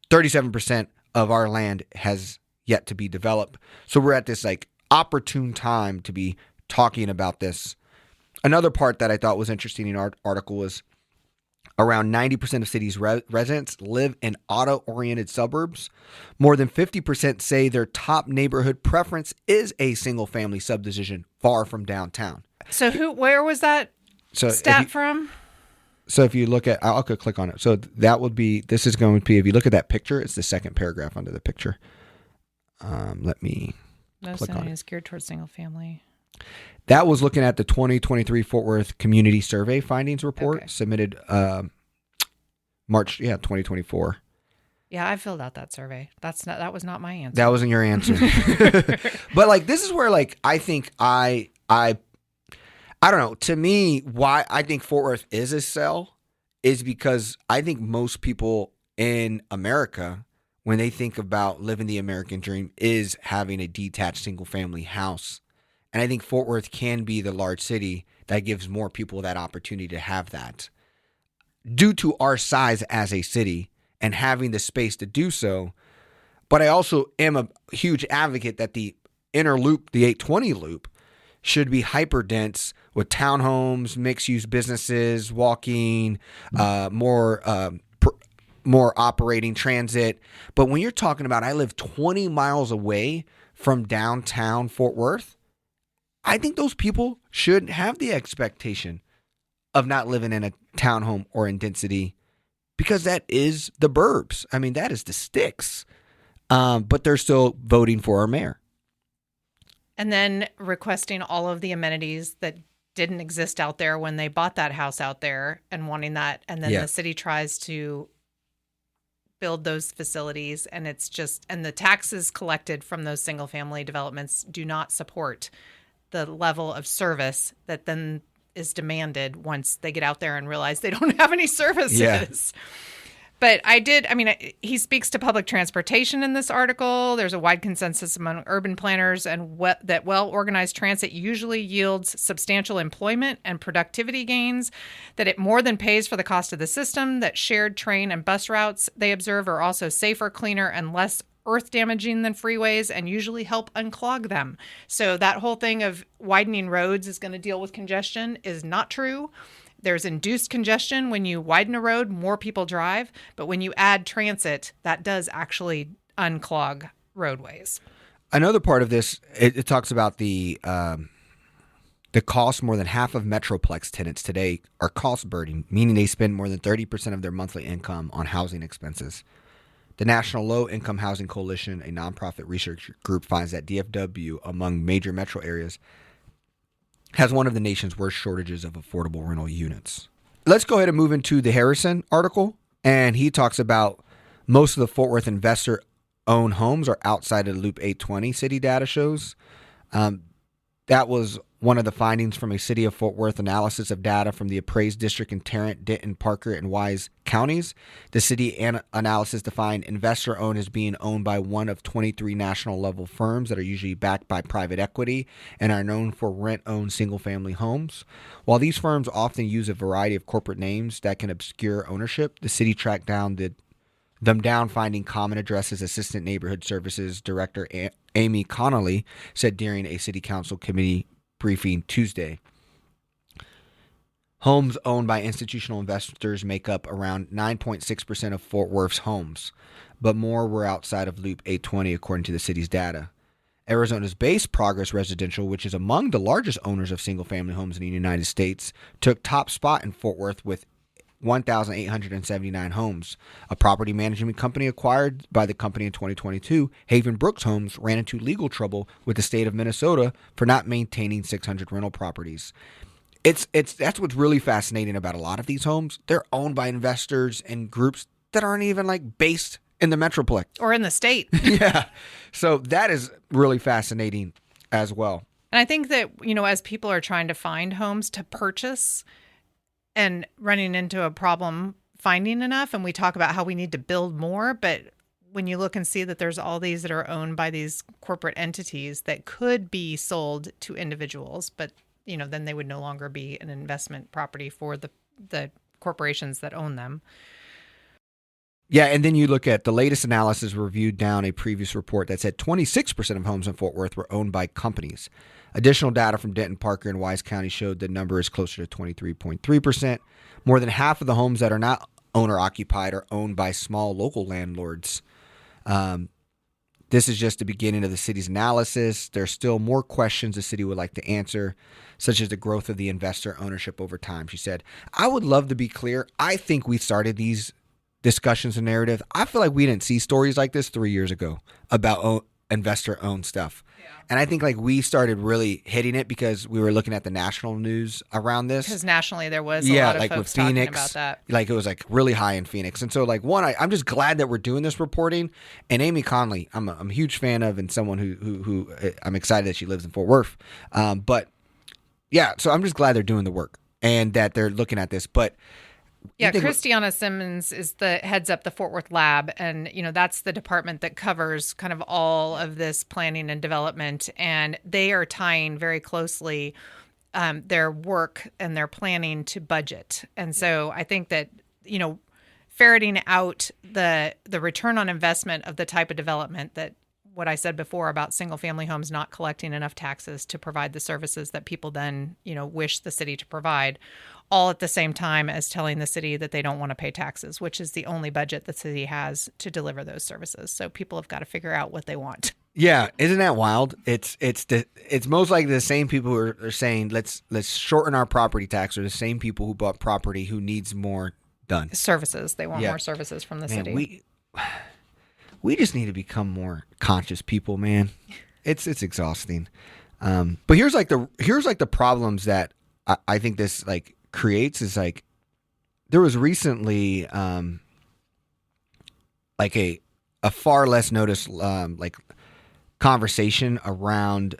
37% of our land has yet to be developed. So we're at this opportune time to be talking about this. Another part that I thought was interesting in our article was around 90% of cities' residents live in auto-oriented suburbs. More than 50% say their top neighborhood preference is a single-family subdivision far from downtown. So where was that stat from? So if you look at, I'll click on it. So this is going to be, if you look at that picture, it's the second paragraph under the picture. Let me click on it. Is geared towards single family. That was looking at the 2023 Fort Worth Community Survey Findings Report submitted March 2024. Yeah, I filled out that survey. That was not my answer. That wasn't your answer. But this is where I think I don't know. To me, why I think Fort Worth is a sell is because I think most people in America, when they think about living the American dream, is having a detached single-family house. And I think Fort Worth can be the large city that gives more people that opportunity to have that. Due to our size as a city and having the space to do so. But I also am a huge advocate that the inner loop, the 820 loop, should be hyper dense with townhomes, mixed-use businesses, walking, more operating transit. But when you're talking about, I live 20 miles away from downtown Fort Worth, I think those people should have the expectation of not living in a townhome or in density because that is the burbs. I mean, that is the sticks. But they're still voting for our mayor. And then requesting all of the amenities that didn't exist out there when they bought that house out there and wanting that. And then the city tries to build those facilities and the taxes collected from those single family developments do not support the level of service that then is demanded once they get out there and realize they don't have any services. Yeah. But he speaks to public transportation in this article. There's a wide consensus among urban planners and that well-organized transit usually yields substantial employment and productivity gains, that it more than pays for the cost of the system, that shared train and bus routes they observe are also safer, cleaner, and less earth damaging than freeways and usually help unclog them. So that whole thing of widening roads is going to deal with congestion is not true. There's induced congestion when you widen a road, more people drive, but when you add transit, that does actually unclog roadways. Another part of this, it talks about the cost. More than half of Metroplex tenants today are cost burden, meaning they spend more than 30% of their monthly income on housing expenses. The National Low Income Housing Coalition, a nonprofit research group, finds that DFW, among major metro areas, has one of the nation's worst shortages of affordable rental units. Let's go ahead and move into the Harrison article. And he talks about most of the Fort Worth investor owned homes are outside of the Loop 820, city data shows. That was one of the findings from a City of Fort Worth analysis of data from the appraised district in Tarrant, Denton, Parker, and Wise counties. The city analysis defined investor-owned as being owned by one of 23 national-level firms that are usually backed by private equity and are known for rent-owned single-family homes. While these firms often use a variety of corporate names that can obscure ownership, the city tracked them down, finding common addresses. Assistant Neighborhood Services Director Amy Connolly said during a city council committee briefing Tuesday. Homes owned by institutional investors make up around 9.6% of Fort Worth's homes, but more were outside of Loop 820 according to the city's data. Arizona's Base Progress Residential, which is among the largest owners of single-family homes in the United States, took top spot in Fort Worth with 1,879 homes. A property management company acquired by the company in 2022, Haven Brooks Homes, ran into legal trouble with the state of Minnesota for not maintaining 600 rental properties. That's what's really fascinating about a lot of these homes. They're owned by investors and groups that aren't even like based in the Metroplex or in the state. Yeah. So that is really fascinating as well. And I think that, as people are trying to find homes to purchase and running into a problem finding enough, and we talk about how we need to build more, but when you look and see that there's all these that are owned by these corporate entities that could be sold to individuals, but then they would no longer be an investment property for the corporations that own them. Yeah, and then you look at the latest analysis reviewed down a previous report that said 26% of homes in Fort Worth were owned by companies. Additional data from Denton, Parker, and Wise County showed the number is closer to 23.3%. More than half of the homes that are not owner-occupied are owned by small local landlords. This is just the beginning of the city's analysis. There's still more questions the city would like to answer, such as the growth of the investor ownership over time. She said, I would love to be clear. I think we started these discussions and narrative. I feel like we didn't see stories like this 3 years ago about investor-owned stuff. And I think like we started really hitting it because we were looking at the national news around this. Because nationally there was a lot of like folks with Phoenix, talking about that. Like it was like really high in Phoenix. And so like I'm just glad that we're doing this reporting. And Amy Conley, I'm a huge fan of, and someone who I'm excited that she lives in Fort Worth. But yeah, so I'm just glad they're doing the work and that they're looking at this. But yeah, Christiana Simmons heads up the Fort Worth lab, and that's the department that covers kind of all of this planning and development, and they are tying very closely their work and their planning to budget. And so I think that ferreting out the return on investment of the type of development that what I said before about single family homes not collecting enough taxes to provide the services that people then wish the city to provide, all at the same time as telling the city that they don't want to pay taxes, which is the only budget the city has to deliver those services. So people have got to figure out what they want. Yeah, isn't that wild? It's most likely the same people who are saying let's shorten our property tax, or the same people who bought property who needs more done. Services. They want more services from the city. We just need to become more conscious people, man. It's exhausting. But here's the problems that I think this like creates is like there was recently like a far less noticed like conversation around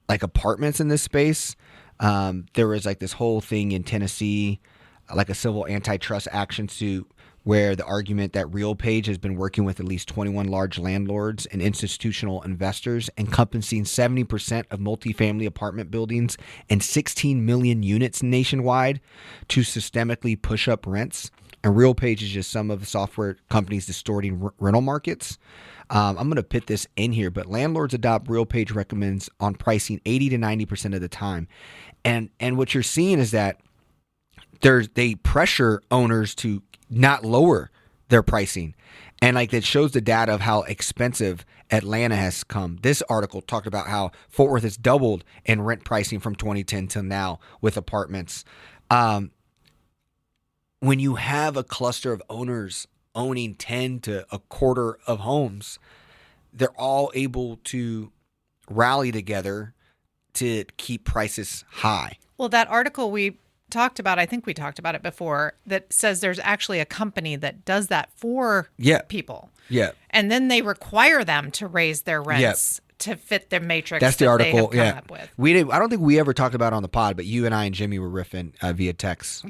like apartments in this space. There was like this whole thing in Tennessee, like a civil antitrust action suit where the argument that RealPage has been working with at least 21 large landlords and institutional investors, encompassing 70% of multifamily apartment buildings and 16 million units nationwide, to systemically push up rents. And RealPage is just some of the software companies distorting rental markets. I'm going to put this in here, but landlords adopt RealPage recommends on pricing 80 to 90% of the time. And what you're seeing is that they pressure owners to not lower their pricing. And like it shows the data of how expensive Atlanta has come. This article talked about how Fort Worth has doubled in rent pricing from 2010 till now with apartments. When you have a cluster of owners owning 10 to a quarter of homes, they're all able to rally together to keep prices high. Well, that article we talked about, I think we talked about it before, that says there's actually a company that does that for people. Yeah. And then they require them to raise their rents to fit their matrix. That's the article. They have come up with. I don't think we ever talked about it on the pod, but you and I and Jimmy were riffing via text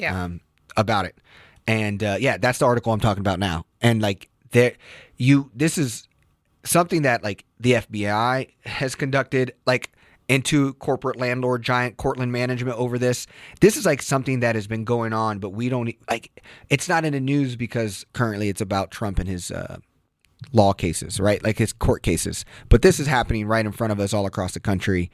about it. And that's the article I'm talking about now. And like this is something that like the FBI has conducted like into corporate landlord giant Cortland Management over this. This is like something that has been going on, but we don't like. It's not in the news because currently it's about Trump and his law cases, right? Like his court cases. But this is happening right in front of us all across the country,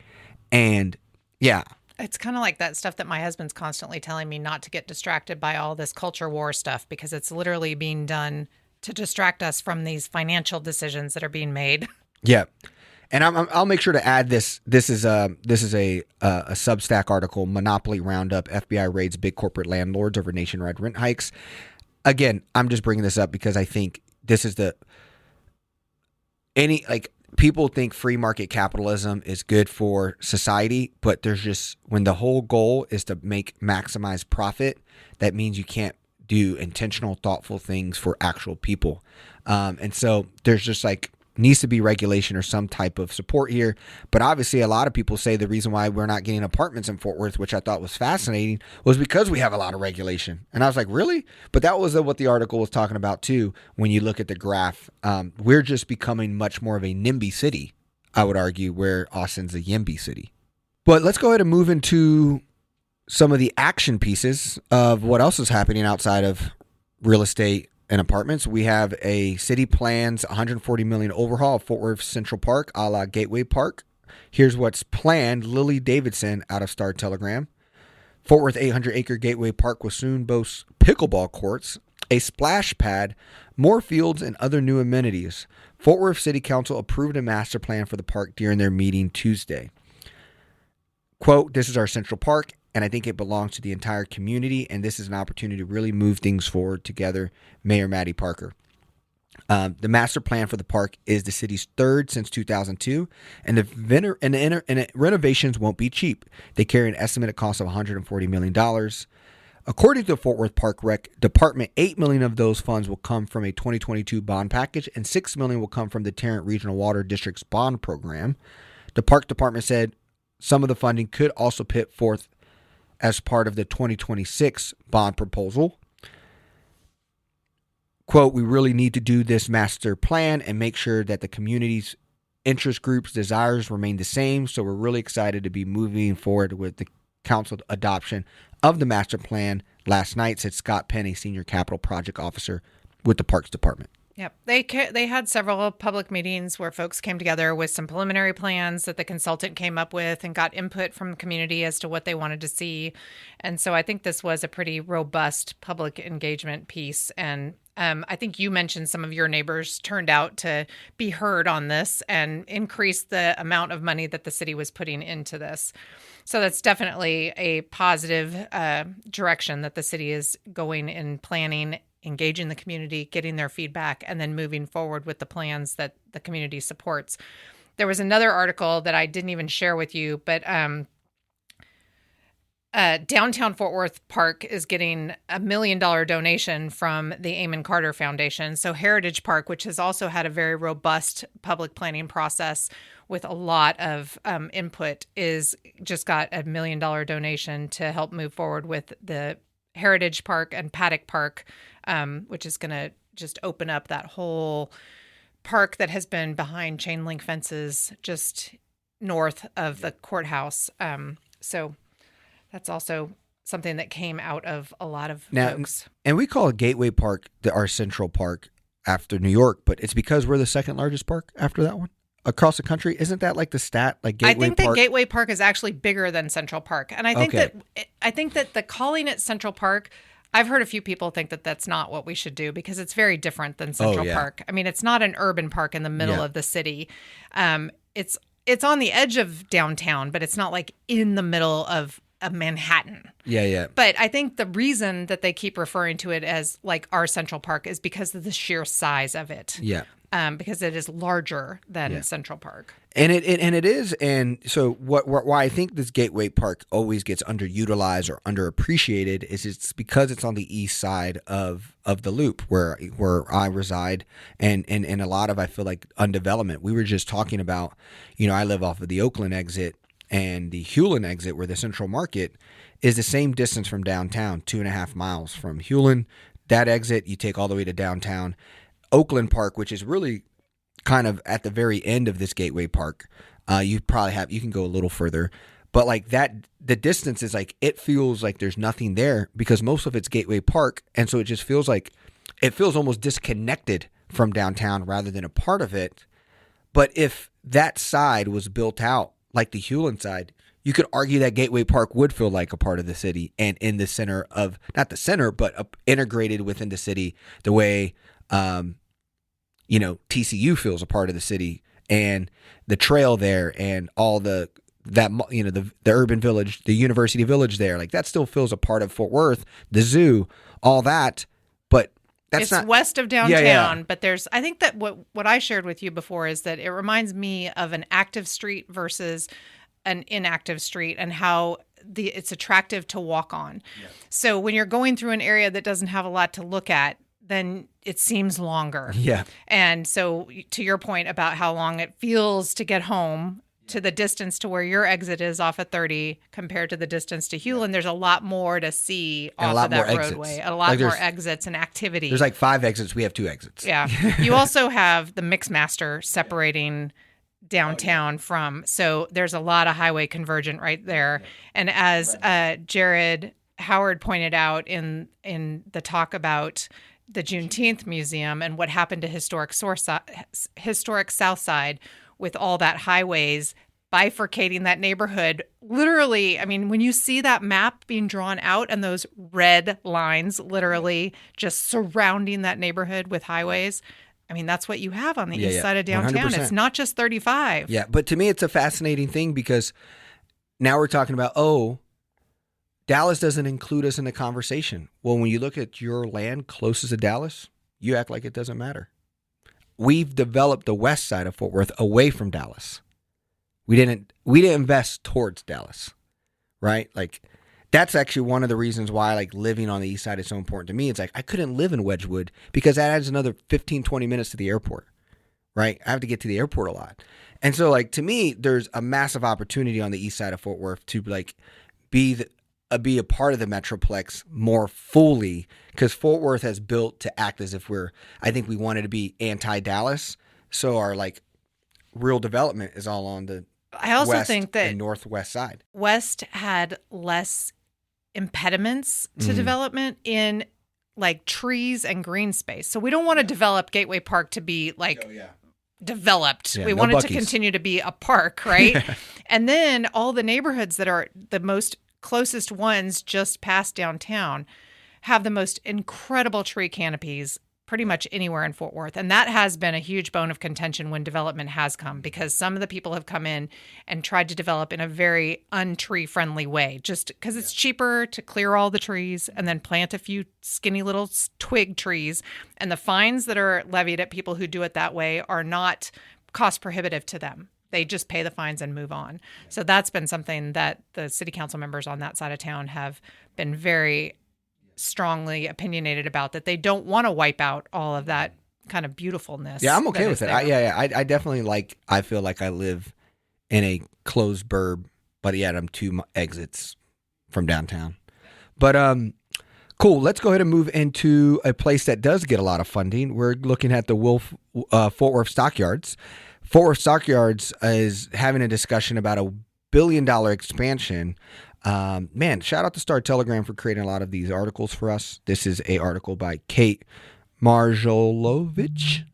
and it's kind of like that stuff that my husband's constantly telling me not to get distracted by all this culture war stuff because it's literally being done to distract us from these financial decisions that are being made. Yeah. And I'll make sure to add this. This is a Substack article. Monopoly Roundup. FBI raids big corporate landlords over nationwide rent hikes. Again, I'm just bringing this up because I think this is people think free market capitalism is good for society, but there's just when the whole goal is to maximize profit, that means you can't do intentional, thoughtful things for actual people. And so there's just like needs to be regulation or some type of support here. But obviously a lot of people say the reason why we're not getting apartments in Fort Worth, which I thought was fascinating, was because we have a lot of regulation. And I was like, really? But that was what the article was talking about too. When you look at the graph, we're just becoming much more of a NIMBY city, I would argue, where Austin's a YIMBY city. But let's go ahead and move into some of the action pieces of what else is happening outside of real estate and apartments. We have a city plans $140 million overhaul of Fort Worth Central Park, a la Gateway Park. Here's what's planned. Lily Davidson out of Star Telegram. Fort Worth 800-acre Gateway Park will soon boast pickleball courts, a splash pad, more fields, and other new amenities. Fort Worth City Council approved a master plan for the park during their meeting Tuesday. Quote, "This is our Central Park, and I think it belongs to the entire community, and this is an opportunity to really move things forward together," Mayor Maddie Parker. The master plan for the park is the city's third since 2002, and the renovations won't be cheap. They carry an estimated cost of $140 million. According to the Fort Worth Park Rec Department, $8 million of those funds will come from a 2022 bond package, and $6 million will come from the Tarrant Regional Water District's bond program. The Park Department said some of the funding could also put forth as part of the 2026 bond proposal. Quote, "We really need to do this master plan and make sure that the community's interest groups' desires remain the same. So we're really excited to be moving forward with the council adoption of the master plan last night," said Scott Penn, a senior capital project officer with the Parks Department. Yep. They had several public meetings where folks came together with some preliminary plans that the consultant came up with and got input from the community as to what they wanted to see. And so I think this was a pretty robust public engagement piece. And I think you mentioned some of your neighbors turned out to be heard on this and increase the amount of money that the city was putting into this. So that's definitely a positive direction that the city is going in planning, engaging the community, getting their feedback, and then moving forward with the plans that the community supports. There was another article that I didn't even share with you, but downtown Fort Worth Park is getting $1 million donation from the Amon Carter Foundation. So Heritage Park, which has also had a very robust public planning process with a lot of input, is just got $1 million donation to help move forward with the Heritage Park and Paddock Park, which is going to just open up that whole park that has been behind chain link fences just north of the courthouse. So that's also something that came out of a lot of folks. And we call Gateway Park our Central Park after New York, but it's because we're the second largest park after that one across the country. Isn't that like the stat? Like Gateway I think Park? that Gateway Park is actually bigger than Central Park. And I think that the calling it Central Park, I've heard a few people think that that's not what we should do because it's very different than Central Park. I mean, it's not an urban park in the middle of the city. It's on the edge of downtown, but it's not like in the middle of Manhattan. Yeah. But I think the reason that they keep referring to it as like our Central Park is because of the sheer size of it. Yeah. Because it is larger than Central Park. it is, and so why I think this Gateway Park always gets underutilized or underappreciated is it's because it's on the east side of the loop where I reside, and a lot of, I feel like, undevelopment. We were just talking about, I live off of the Oakland exit, and the Hewlin exit, where the Central Market is the same distance from downtown, 2.5 miles from Hewlin. That exit you take all the way to downtown. Oakland Park, which is really kind of at the very end of this Gateway Park, you can go a little further, but like that, the distance is like, it feels like there's nothing there because most of it's Gateway Park, and so it just feels like it feels almost disconnected from downtown rather than a part of it. But if that side was built out like the Hewlin side, you could argue that Gateway Park would feel like a part of the city and in the center of, not the center, but integrated within the city the way TCU feels a part of the city, and the trail there, and all the urban village, the university village there, like that still feels a part of Fort Worth, the zoo, all that. But it's not west of downtown. Yeah. But I think that what I shared with you before is that it reminds me of an active street versus an inactive street, and how it's attractive to walk on. Yeah. So when you're going through an area that doesn't have a lot to look at, then it seems longer. Yeah. And so to your point about how long it feels to get home, to the distance to where your exit is off at 30 compared to the distance to Hewlin, there's a lot more to see off of that roadway. A lot more exits and activity. There's like 5 exits. We have 2 exits. Yeah. You also have the Mixmaster separating downtown from, so there's a lot of highway convergent right there. And as Jared Howard pointed out in the talk about the Juneteenth Museum and what happened to historic South Side with all that highways bifurcating that neighborhood. Literally, I mean, when you see that map being drawn out and those red lines literally just surrounding that neighborhood with highways, I mean, that's what you have on the east side of downtown. 100%. It's not just 35. Yeah, but to me, it's a fascinating thing because now we're talking about, Dallas doesn't include us in the conversation. Well, when you look at your land closest to Dallas, you act like it doesn't matter. We've developed the west side of Fort Worth away from Dallas. We didn't invest towards Dallas, right? Like, that's actually one of the reasons why, like, living on the east side is so important to me. It's like I couldn't live in Wedgwood because that adds another 15, 20 minutes to the airport, right? I have to get to the airport a lot. And so, like, to me, there's a massive opportunity on the east side of Fort Worth to, like, be a part of the Metroplex more fully, because Fort Worth has built to act as if I think we wanted to be anti-Dallas. So our, like, real development is all on the I also west think that and northwest side. West had less impediments to development in, like, trees and green space. So we don't want to develop Gateway Park to be, like, developed. We want it to continue to be a park, right? And then all the neighborhoods that are the most closest ones just past downtown have the most incredible tree canopies pretty much anywhere in Fort Worth. And that has been a huge bone of contention when development has come, because some of the people have come in and tried to develop in a very untree friendly way, just because it's cheaper to clear all the trees and then plant a few skinny little twig trees. And the fines that are levied at people who do it that way are not cost prohibitive to them. They just pay the fines and move on. So that's been something that the city council members on that side of town have been very strongly opinionated about, that they don't want to wipe out all of that kind of beautifulness. Yeah, I'm okay with it. I definitely I feel like I live in a closed burb, but yet I'm 2 exits from downtown. But cool. Let's go ahead and move into a place that does get a lot of funding. We're looking at the Fort Worth Stockyards. Fort Worth Stockyards is having a discussion about a $1 billion expansion. Man, shout out to Star Telegram for creating a lot of these articles for us. This is an article by Kate Marjolovich.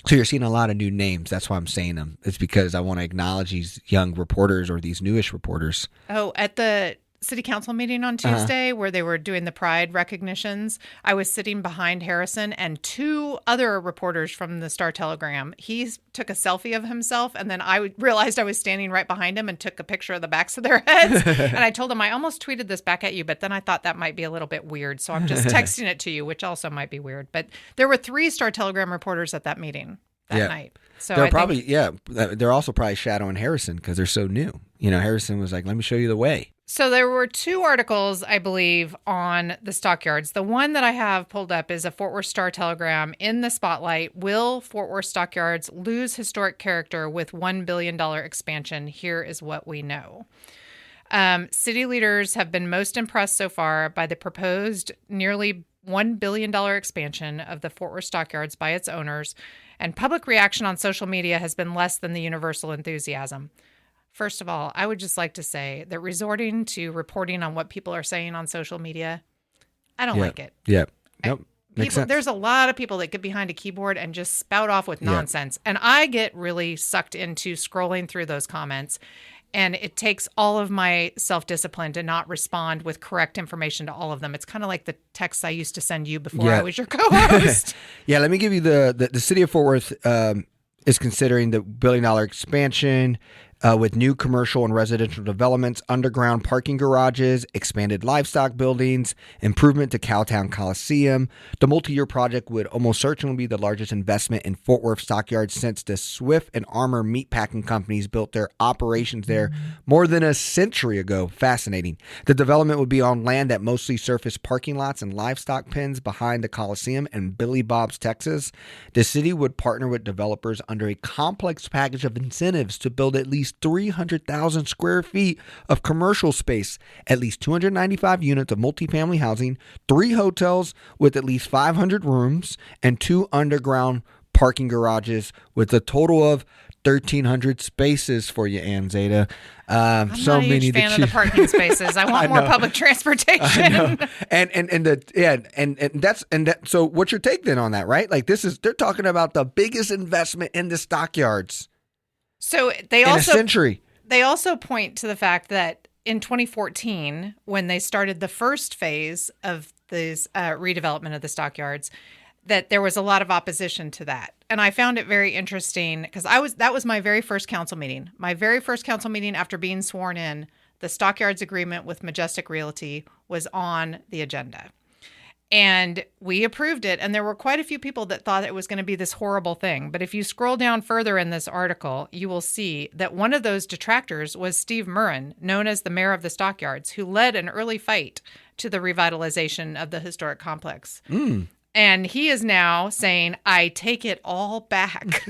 So you're seeing a lot of new names. That's why I'm saying them. It's because I want to acknowledge these young reporters or these newish reporters. Oh, at the city council meeting on Tuesday where they were doing the pride recognitions, I was sitting behind Harrison and 2 other reporters from the Star Telegram. He took a selfie of himself, and then I realized I was standing right behind him and took a picture of the backs of their heads. And I told him, I almost tweeted this back at you, but then I thought that might be a little bit weird. So I'm just texting it to you, which also might be weird. But there were 3 Star Telegram reporters at that meeting. that night. So they're they're also probably shadowing Harrison because they're so new. Harrison was like, let me show you the way. So there were 2 articles, I believe, on the stockyards. The one that I have pulled up is a Fort Worth Star-Telegram in the spotlight. Will Fort Worth stockyards lose historic character with $1 billion expansion? Here is what we know. City leaders have been most impressed so far by the proposed nearly $1 billion expansion of the Fort Worth stockyards by its owners, and public reaction on social media has been less than the universal enthusiasm. First of all, I would just like to say that resorting to reporting on what people are saying on social media, I don't like it. Yeah. Nope. Makes sense. There's a lot of people that get behind a keyboard and just spout off with nonsense. And I get really sucked into scrolling through those comments. And it takes all of my self-discipline to not respond with correct information to all of them. It's kind of like the texts I used to send you before I was your co-host. Let me give you the city of Fort Worth is considering the $1 billion expansion with new commercial and residential developments, underground parking garages, expanded livestock buildings, improvement to Cowtown Coliseum. The multi-year project would almost certainly be the largest investment in Fort Worth stockyards since the Swift and Armour meatpacking companies built their operations there more than a century ago. Fascinating. The development would be on land that mostly surfaced parking lots and livestock pens behind the Coliseum in Billy Bob's, Texas. The city would partner with developers under a complex package of incentives to build at least 300,000 square feet of commercial space, at least 295 units of multifamily housing, 3 hotels with at least 500 rooms, and 2 underground parking garages with a total of 1,300 spaces for you, Ann Zeta. I'm not a huge fan of the parking spaces. I want more public transportation. So what's your take then on that, right? Like they're talking about the biggest investment in the stockyards. So in a century. They also point to the fact that in 2014, when they started the first phase of this redevelopment of the stockyards, that there was a lot of opposition to that. And I found it very interesting because that was my very first council meeting. My very first council meeting after being sworn in, the stockyards agreement with Majestic Realty was on the agenda. And we approved it. And there were quite a few people that thought it was going to be this horrible thing. But if you scroll down further in this article, you will see that one of those detractors was Steve Murrin, known as the mayor of the stockyards, who led an early fight to the revitalization of the historic complex. And he is now saying, I take it all back.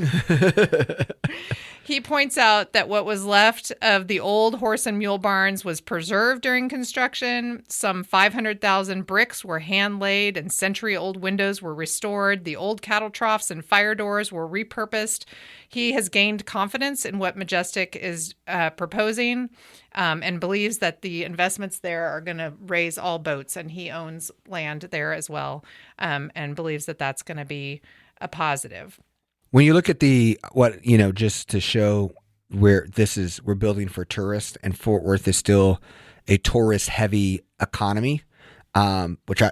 He points out that what was left of the old horse and mule barns was preserved during construction. Some 500,000 bricks were hand-laid and century-old windows were restored. The old cattle troughs and fire doors were repurposed. He has gained confidence in what Majestic is proposing and believes that the investments there are going to raise all boats. And he owns land there as well and believes that that's going to be a positive. When you look at just to show where we're building for tourists, and Fort Worth is still a tourist-heavy economy, which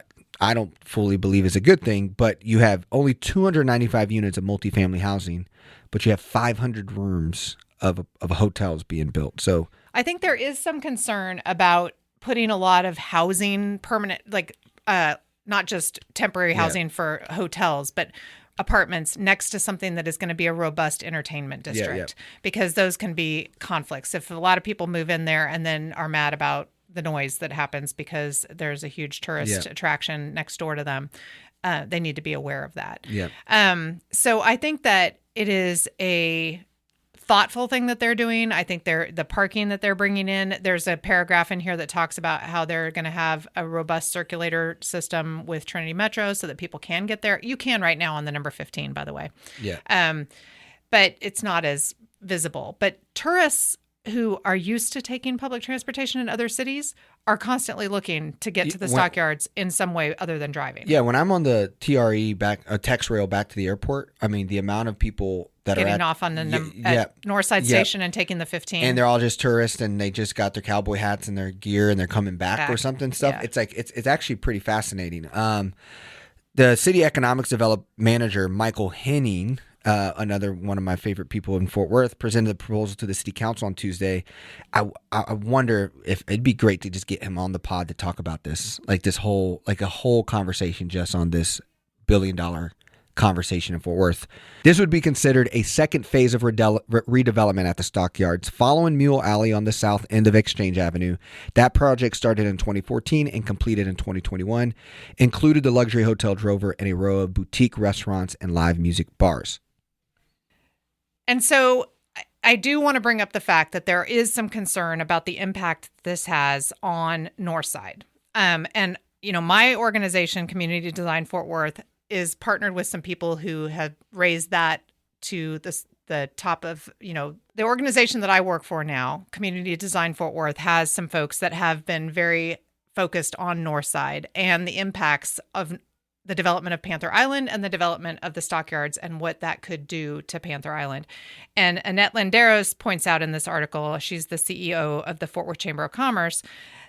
I don't fully believe is a good thing, but you have only 295 units of multifamily housing, but you have 500 rooms of hotels being built. So I think there is some concern about putting a lot of housing permanent, not just temporary housing for hotels, but apartments next to something that is going to be a robust entertainment district, because those can be conflicts. If a lot of people move in there and then are mad about the noise that happens because there's a huge tourist attraction next door to them, they need to be aware of that. So I think that it is a thoughtful thing that they're doing. I think the parking that they're bringing in, there's a paragraph in here that talks about how they're going to have a robust circulator system with Trinity Metro so that people can get there. You can right now on the number 15, by the way. But it's not as visible. But tourists who are used to taking public transportation in other cities are constantly looking to get to the stockyards in some way other than driving. Yeah, when I'm on the TRE text rail back to the airport, I mean, the amount of people that getting off on the Northside Station and taking the 15. And they're all just tourists and they just got their cowboy hats and their gear and they're coming back or something stuff. Yeah. It's like it's actually pretty fascinating. The city economics development manager, Michael Henning, another one of my favorite people in Fort Worth, presented the proposal to the city council on Tuesday. I wonder if it'd be great to just get him on the pod to talk about this, like a whole conversation just on this $1 billion conversation in Fort Worth. This would be considered a second phase of redevelopment at the Stockyards, following Mule Alley on the south end of Exchange Avenue. That project started in 2014 and completed in 2021, included the luxury hotel Drover and a row of boutique restaurants and live music bars. And so I do want to bring up the fact that there is some concern about the impact this has on Northside. And, my organization, Community Design Fort Worth, is partnered with some people who have raised that to the top of, the organization that I work for now, Community Design Fort Worth, has some folks that have been very focused on Northside and the impacts of the development of Panther Island and the development of the Stockyards and what that could do to Panther Island. And Annette Landeros points out in this article, she's the CEO of the Fort Worth Chamber of Commerce,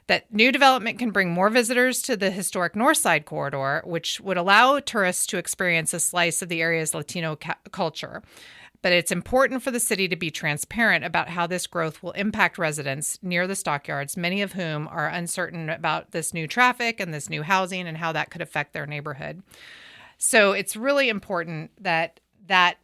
that new development can bring more visitors to the historic Northside corridor, which would allow tourists to experience a slice of the area's Latino culture. But it's important for the city to be transparent about how this growth will impact residents near the Stockyards, many of whom are uncertain about this new traffic and this new housing and how that could affect their neighborhood. So it's really important that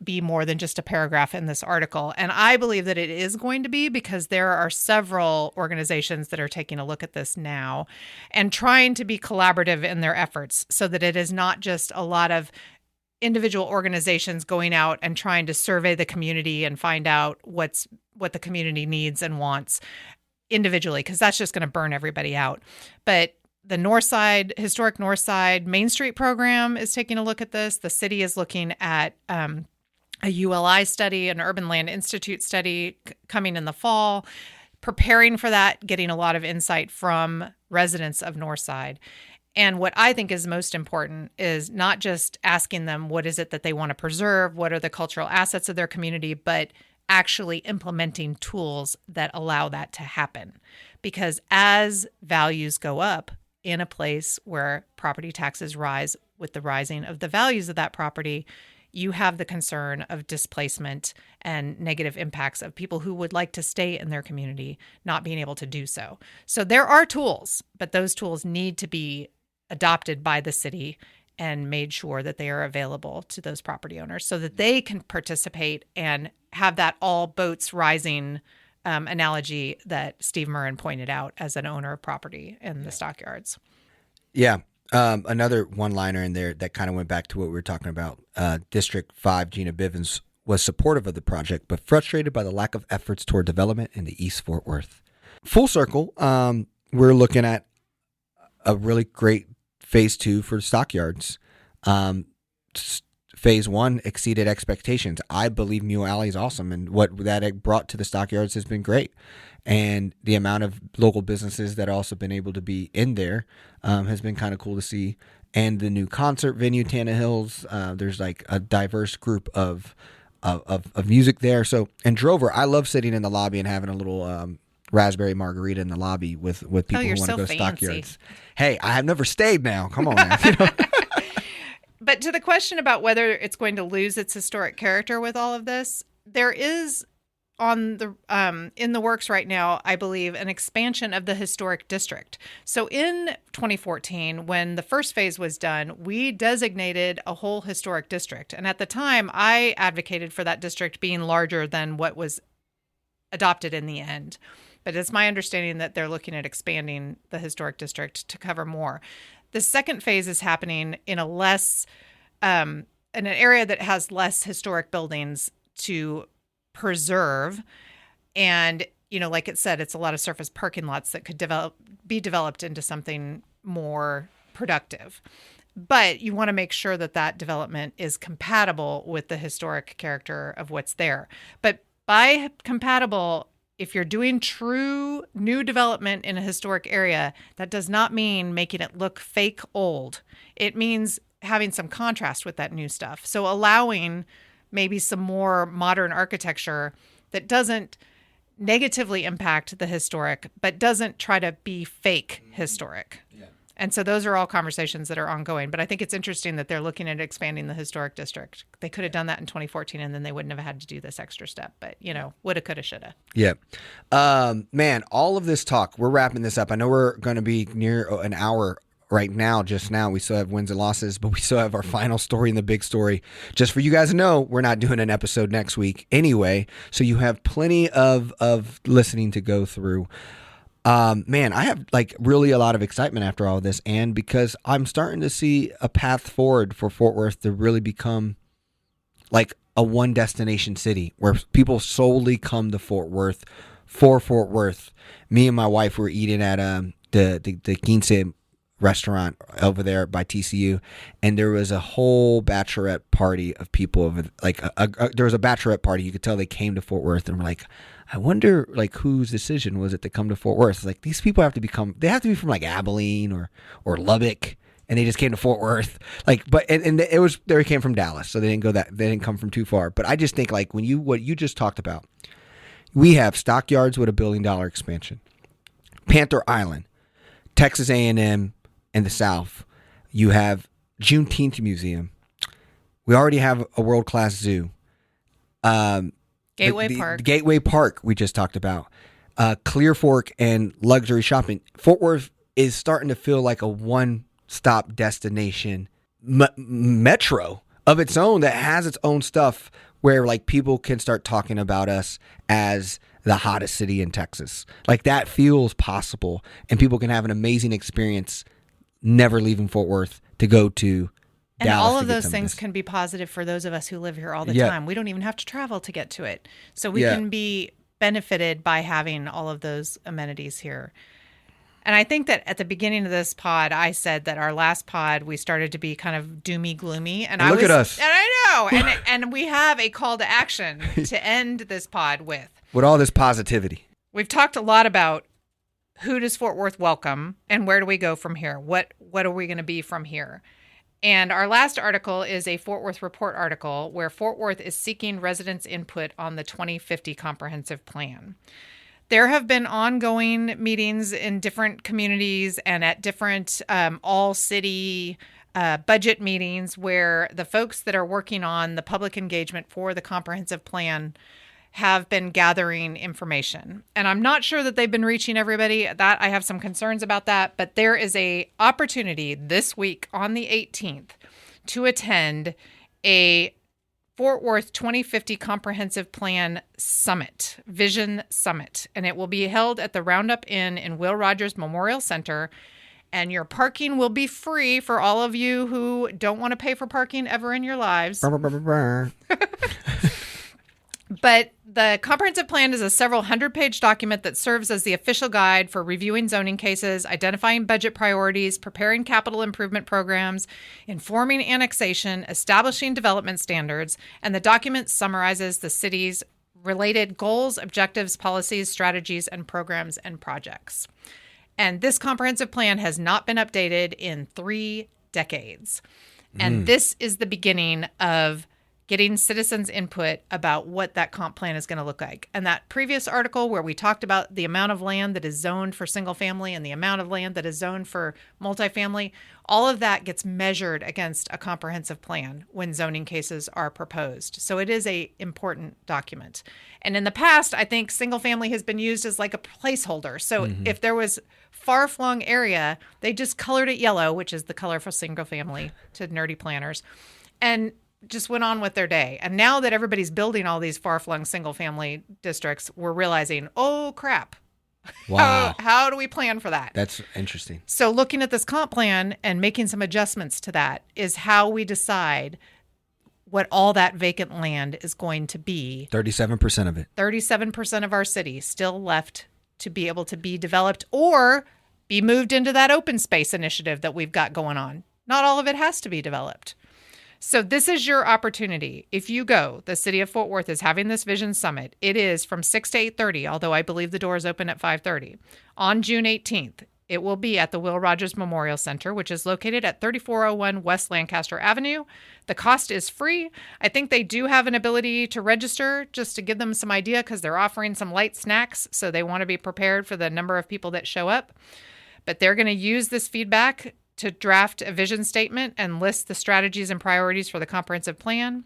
be more than just a paragraph in this article. And I believe that it is going to be, because there are several organizations that are taking a look at this now and trying to be collaborative in their efforts so that it is not just a lot of individual organizations going out and trying to survey the community and find out what the community needs and wants individually, because that's just going to burn everybody out. But the Historic Northside Main Street program is taking a look at this. The city is looking at a ULI study, an Urban Land Institute study coming in the fall, preparing for that, getting a lot of insight from residents of Northside. And what I think is most important is not just asking them what is it that they want to preserve, what are the cultural assets of their community, but actually implementing tools that allow that to happen. Because as values go up in a place where property taxes rise with the rising of the values of that property, you have the concern of displacement and negative impacts of people who would like to stay in their community not being able to do so. So there are tools, but those tools need to be adopted by the city and made sure that they are available to those property owners so that they can participate and have that all boats rising analogy that Steve Murrin pointed out as an owner of property in the Stockyards. Yeah. Another one-liner in there that kind of went back to what we were talking about. District 5, Gina Bivens, was supportive of the project, but frustrated by the lack of efforts toward development in the East Fort Worth. Full circle, we're looking at a really great phase 2 for Stockyards. Phase 1 exceeded expectations. I believe Mule Alley is awesome, and what that brought to the Stockyards has been great. And the amount of local businesses that also been able to be in there has been kind of cool to see. And the new concert venue, Tana Hills, there's like a diverse group of music there. So, and Drover, I love sitting in the lobby and having a little raspberry margarita in the lobby with people who want to go to Stockyards. Hey, I have never stayed now. Come on now. But to the question about whether it's going to lose its historic character with all of this, there is in the works right now, I believe, an expansion of the historic district. So in 2014, when the first phase was done, we designated a whole historic district. And at the time, I advocated for that district being larger than what was adopted in the end. But it's my understanding that they're looking at expanding the historic district to cover more. The second phase is happening in in an area that has less historic buildings to preserve. And, like it said, it's a lot of surface parking lots that could be developed into something more productive. But you want to make sure that that development is compatible with the historic character of what's there. But by compatible, if you're doing true new development in a historic area, that does not mean making it look fake old. It means having some contrast with that new stuff. So allowing maybe some more modern architecture that doesn't negatively impact the historic, but doesn't try to be fake historic. Yeah. And so those are all conversations that are ongoing. But I think it's interesting that they're looking at expanding the historic district. They could have done that in 2014, and then they wouldn't have had to do this extra step. But, woulda, coulda, shoulda. Yeah. Man, all of this talk, we're wrapping this up. I know we're going to be near an hour right now, just now, we still have wins and losses, but we still have our final story and the big story. Just for you guys to know, we're not doing an episode next week anyway, so you have plenty of listening to go through. Man, I have like really a lot of excitement after all of this, and because I'm starting to see a path forward for Fort Worth to really become like a one destination city where people solely come to Fort Worth for Fort Worth. Me and my wife were eating at the Quince restaurant over there by TCU, and there was a whole bachelorette party of people over like there was a bachelorette party. You could tell they came to Fort Worth, and we're like, I wonder like whose decision was it to come to Fort Worth? Like these people have to be from like Abilene or Lubbock, and they just came to Fort Worth. Like, but and it was they came from Dallas, so they didn't come from too far. But I just think like what you just talked about, we have Stockyards with $1 billion expansion, Panther Island, Texas A&M in the South. You have Juneteenth Museum. We already have a world-class zoo. Gateway Park we just talked about. Clear Fork and luxury shopping. Fort Worth is starting to feel like a one-stop destination metro of its own that has its own stuff where like people can start talking about us as the hottest city in Texas. Like that feels possible, and people can have an amazing experience never leaving Fort Worth to go to and Dallas. All of those things can be positive for those of us who live here all the time. We don't even have to travel to get to it. So we can be benefited by having all of those amenities here. And I think that at the beginning of this pod, I said that our last pod, we started to be kind of doomy, gloomy. And look at us. And I know. And we have a call to action to end this pod with. With all this positivity. We've talked a lot about who does Fort Worth welcome and where do we go from here? What are we going to be from here? And our last article is a Fort Worth Report article where Fort Worth is seeking residents' input on the 2050 Comprehensive Plan. There have been ongoing meetings in different communities and at different all-city budget meetings where the folks that are working on the public engagement for the comprehensive plan have been gathering information. And I'm not sure that they've been reaching everybody. That I have some concerns about that, but there is a opportunity this week on the 18th to attend a Fort Worth 2050 Comprehensive Plan Summit, Vision Summit, and it will be held at the Roundup Inn in Will Rogers Memorial Center, and your parking will be free for all of you who don't want to pay for parking ever in your lives. But the comprehensive plan is a several hundred-page document that serves as the official guide for reviewing zoning cases, identifying budget priorities, preparing capital improvement programs, informing annexation, establishing development standards, and the document summarizes the city's related goals, objectives, policies, strategies, and programs and projects. And this comprehensive plan has not been updated in 3 decades. And this is the beginning of getting citizens' input about what that comp plan is going to look like. And that previous article where we talked about the amount of land that is zoned for single family and the amount of land that is zoned for multifamily, all of that gets measured against a comprehensive plan when zoning cases are proposed. So it is a important document. And in the past, I think single family has been used as like a placeholder. So if there was far-flung area, they just colored it yellow, which is the color for single family to nerdy planners, and just went on with their day. And now that everybody's building all these far-flung single-family districts, we're realizing, oh, crap. Wow. How do we plan for that? That's interesting. So looking at this comp plan and making some adjustments to that is how we decide what all that vacant land is going to be. 37% of it. 37% of our city still left to be able to be developed or be moved into that open space initiative that we've got going on. Not all of it has to be developed. So this is your opportunity. If you go, the city of Fort Worth is having this Vision Summit. It is from 6 to 8:30, although I believe the doors open at 5:30. On June 18th, it will be at the Will Rogers Memorial Center, which is located at 3401 West Lancaster Avenue. The cost is free. I think they do have an ability to register just to give them some idea because they're offering some light snacks, so they want to be prepared for the number of people that show up. But they're going to use this feedback to draft a vision statement and list the strategies and priorities for the comprehensive plan.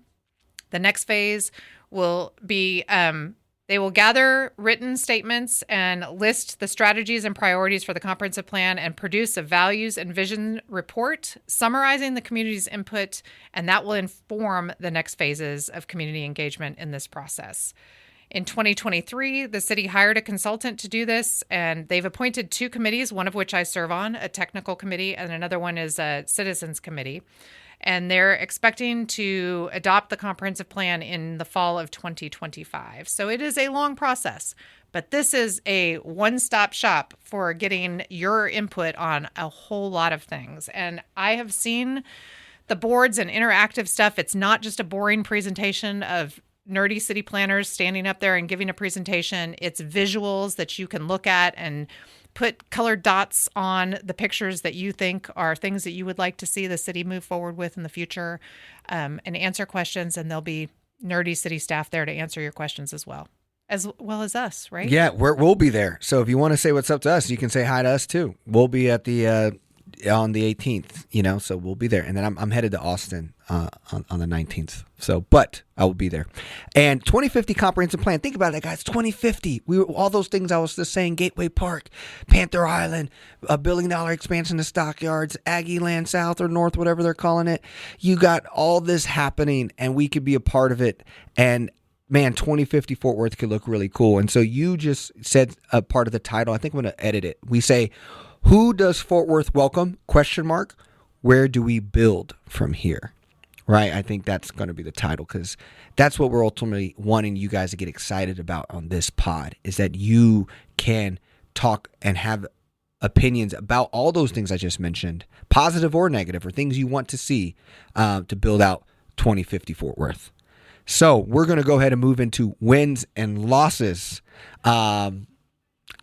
The next phase will be, they They will gather written statements and list the strategies and priorities for the comprehensive plan and produce a values and vision report summarizing the community's input, and that will inform the next phases of community engagement in this process. In 2023, the city hired a consultant to do this, and they've appointed 2 committees, one of which I serve on, a technical committee, and another one is a citizens committee. And they're expecting to adopt the comprehensive plan in the fall of 2025. So it is a long process, but this is a one-stop shop for getting your input on a whole lot of things. And I have seen the boards and interactive stuff. It's not just a boring presentation of nerdy city planners standing up there and giving a presentation. It's visuals that you can look at and put colored dots on the pictures that you think are things that you would like to see the city move forward with in the future, and answer questions. And there'll be nerdy city staff there to answer your questions as well as us, right? Yeah, we'll be there. So if you want to say what's up to us, you can say hi to us too. We'll be at the on the 18th, so we'll be there. And then I'm headed to Austin on the 19th. So, but I will be there. And 2050 comprehensive plan. Think about it, guys. 2050. All those things I was just saying. Gateway Park, Panther Island, $1 billion expansion to Stockyards, Aggie Land South or North, whatever they're calling it. You got all this happening, and we could be a part of it. And man, 2050 Fort Worth could look really cool. And so you just said a part of the title. I think I'm going to edit it. We say, who does Fort Worth welcome? ? Where do we build from here? Right? I think that's going to be the title, because that's what we're ultimately wanting you guys to get excited about on this pod, is that you can talk and have opinions about all those things I just mentioned, positive or negative, or things you want to see to build out 2050 Fort Worth. So we're going to go ahead and move into wins and losses.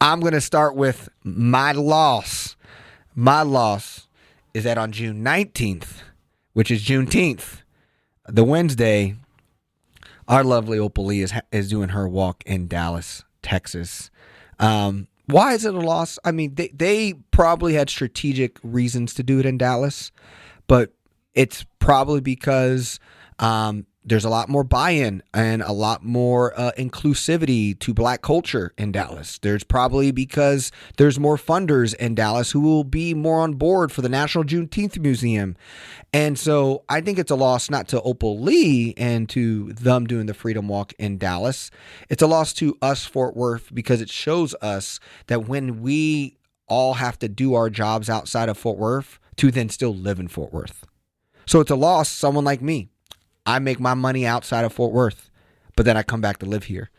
I'm going to start with my loss. My loss is that on June 19th, which is Juneteenth, the Wednesday, our lovely Opal Lee is doing her walk in Dallas, Texas. Why is it a loss? I mean, they probably had strategic reasons to do it in Dallas, but it's probably because there's a lot more buy-in and a lot more inclusivity to Black culture in Dallas. There's probably because there's more funders in Dallas who will be more on board for the National Juneteenth Museum. And so I think it's a loss not to Opal Lee and to them doing the Freedom Walk in Dallas. It's a loss to us, Fort Worth, because it shows us that when we all have to do our jobs outside of Fort Worth, to then still live in Fort Worth. So it's a loss, someone like me. I make my money outside of Fort Worth, but then I come back to live here.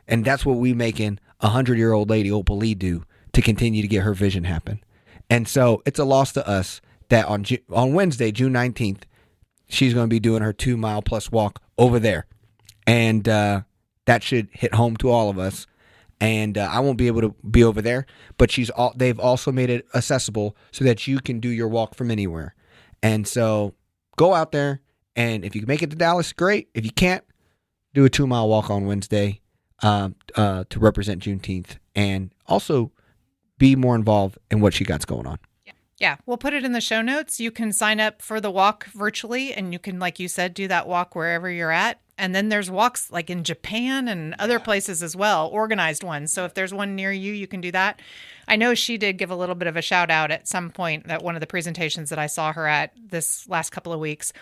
And that's what we making 100-year-old lady Opal Lee do to continue to get her vision happen. And so it's a loss to us that on Wednesday, June 19th, she's going to be doing her 2-mile plus walk over there. And that should hit home to all of us. And I won't be able to be over there, but they've also made it accessible so that you can do your walk from anywhere. And so go out there. And if you can make it to Dallas, great. If you can't, do a 2-mile walk on Wednesday to represent Juneteenth, and also be more involved in what she got going on. Yeah, we'll put it in the show notes. You can sign up for the walk virtually, and you can, like you said, do that walk wherever you're at. And then there's walks like in Japan and other places as well, organized ones. So if there's one near you, you can do that. I know she did give a little bit of a shout out at some point at one of the presentations that I saw her at this last couple of weeks,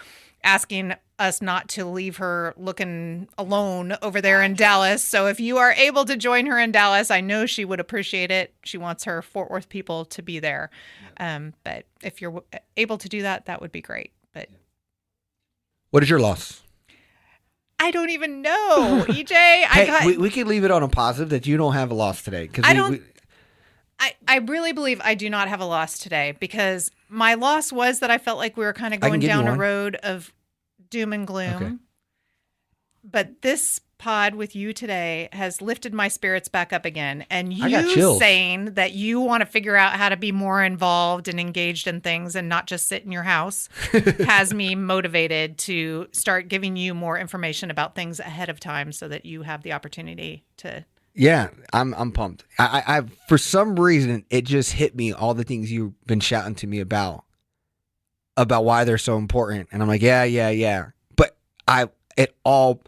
asking us not to leave her looking alone over there in Dallas. So if you are able to join her in Dallas, I know she would appreciate it. She wants her Fort Worth people to be there. But if you're able to do that, that would be great. But what is your loss? I don't even know, EJ. We can leave it on a positive that you don't have a loss today. I really believe I do not have a loss today, because my loss was that I felt like we were kind of going down a road of doom and gloom. Okay. But this pod with you today has lifted my spirits back up again. And you saying that you want to figure out how to be more involved and engaged in things and not just sit in your house has me motivated to start giving you more information about things ahead of time so that you have the opportunity to. Yeah, I'm pumped. I for some reason, it just hit me, all the things you've been shouting to me about why they're so important. And I'm like, yeah. But it all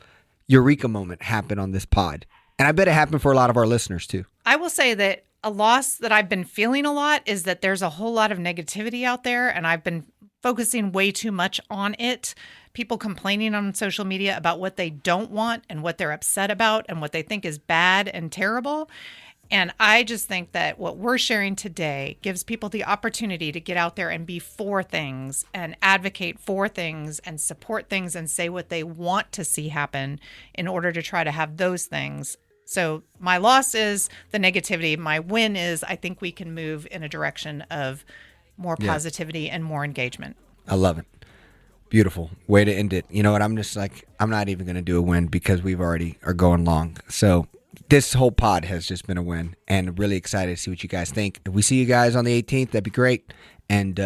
eureka moment happened on this pod, And I bet it happened for a lot of our listeners too. I will say that a loss that I've been feeling a lot is that there's a whole lot of negativity out there, and I've been focusing way too much on it. People complaining on social media about what they don't want and what they're upset about and what they think is bad and terrible. And I just think that what we're sharing today gives people the opportunity to get out there and be for things and advocate for things and support things and say what they want to see happen in order to try to have those things. So my loss is the negativity. My win is I think we can move in a direction of more positivity and more engagement. I love it. Beautiful way to end it. You know what? I'm just like, I'm not even going to do a win because we've already are going long. So this whole pod has just been a win, and really excited to see what you guys think. If we see you guys on the 18th, that'd be great. And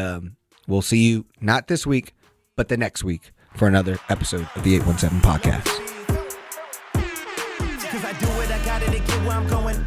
we'll see you not this week, but the next week for another episode of the 817 podcast. 'Cause I do it, I got it, to get where I'm going.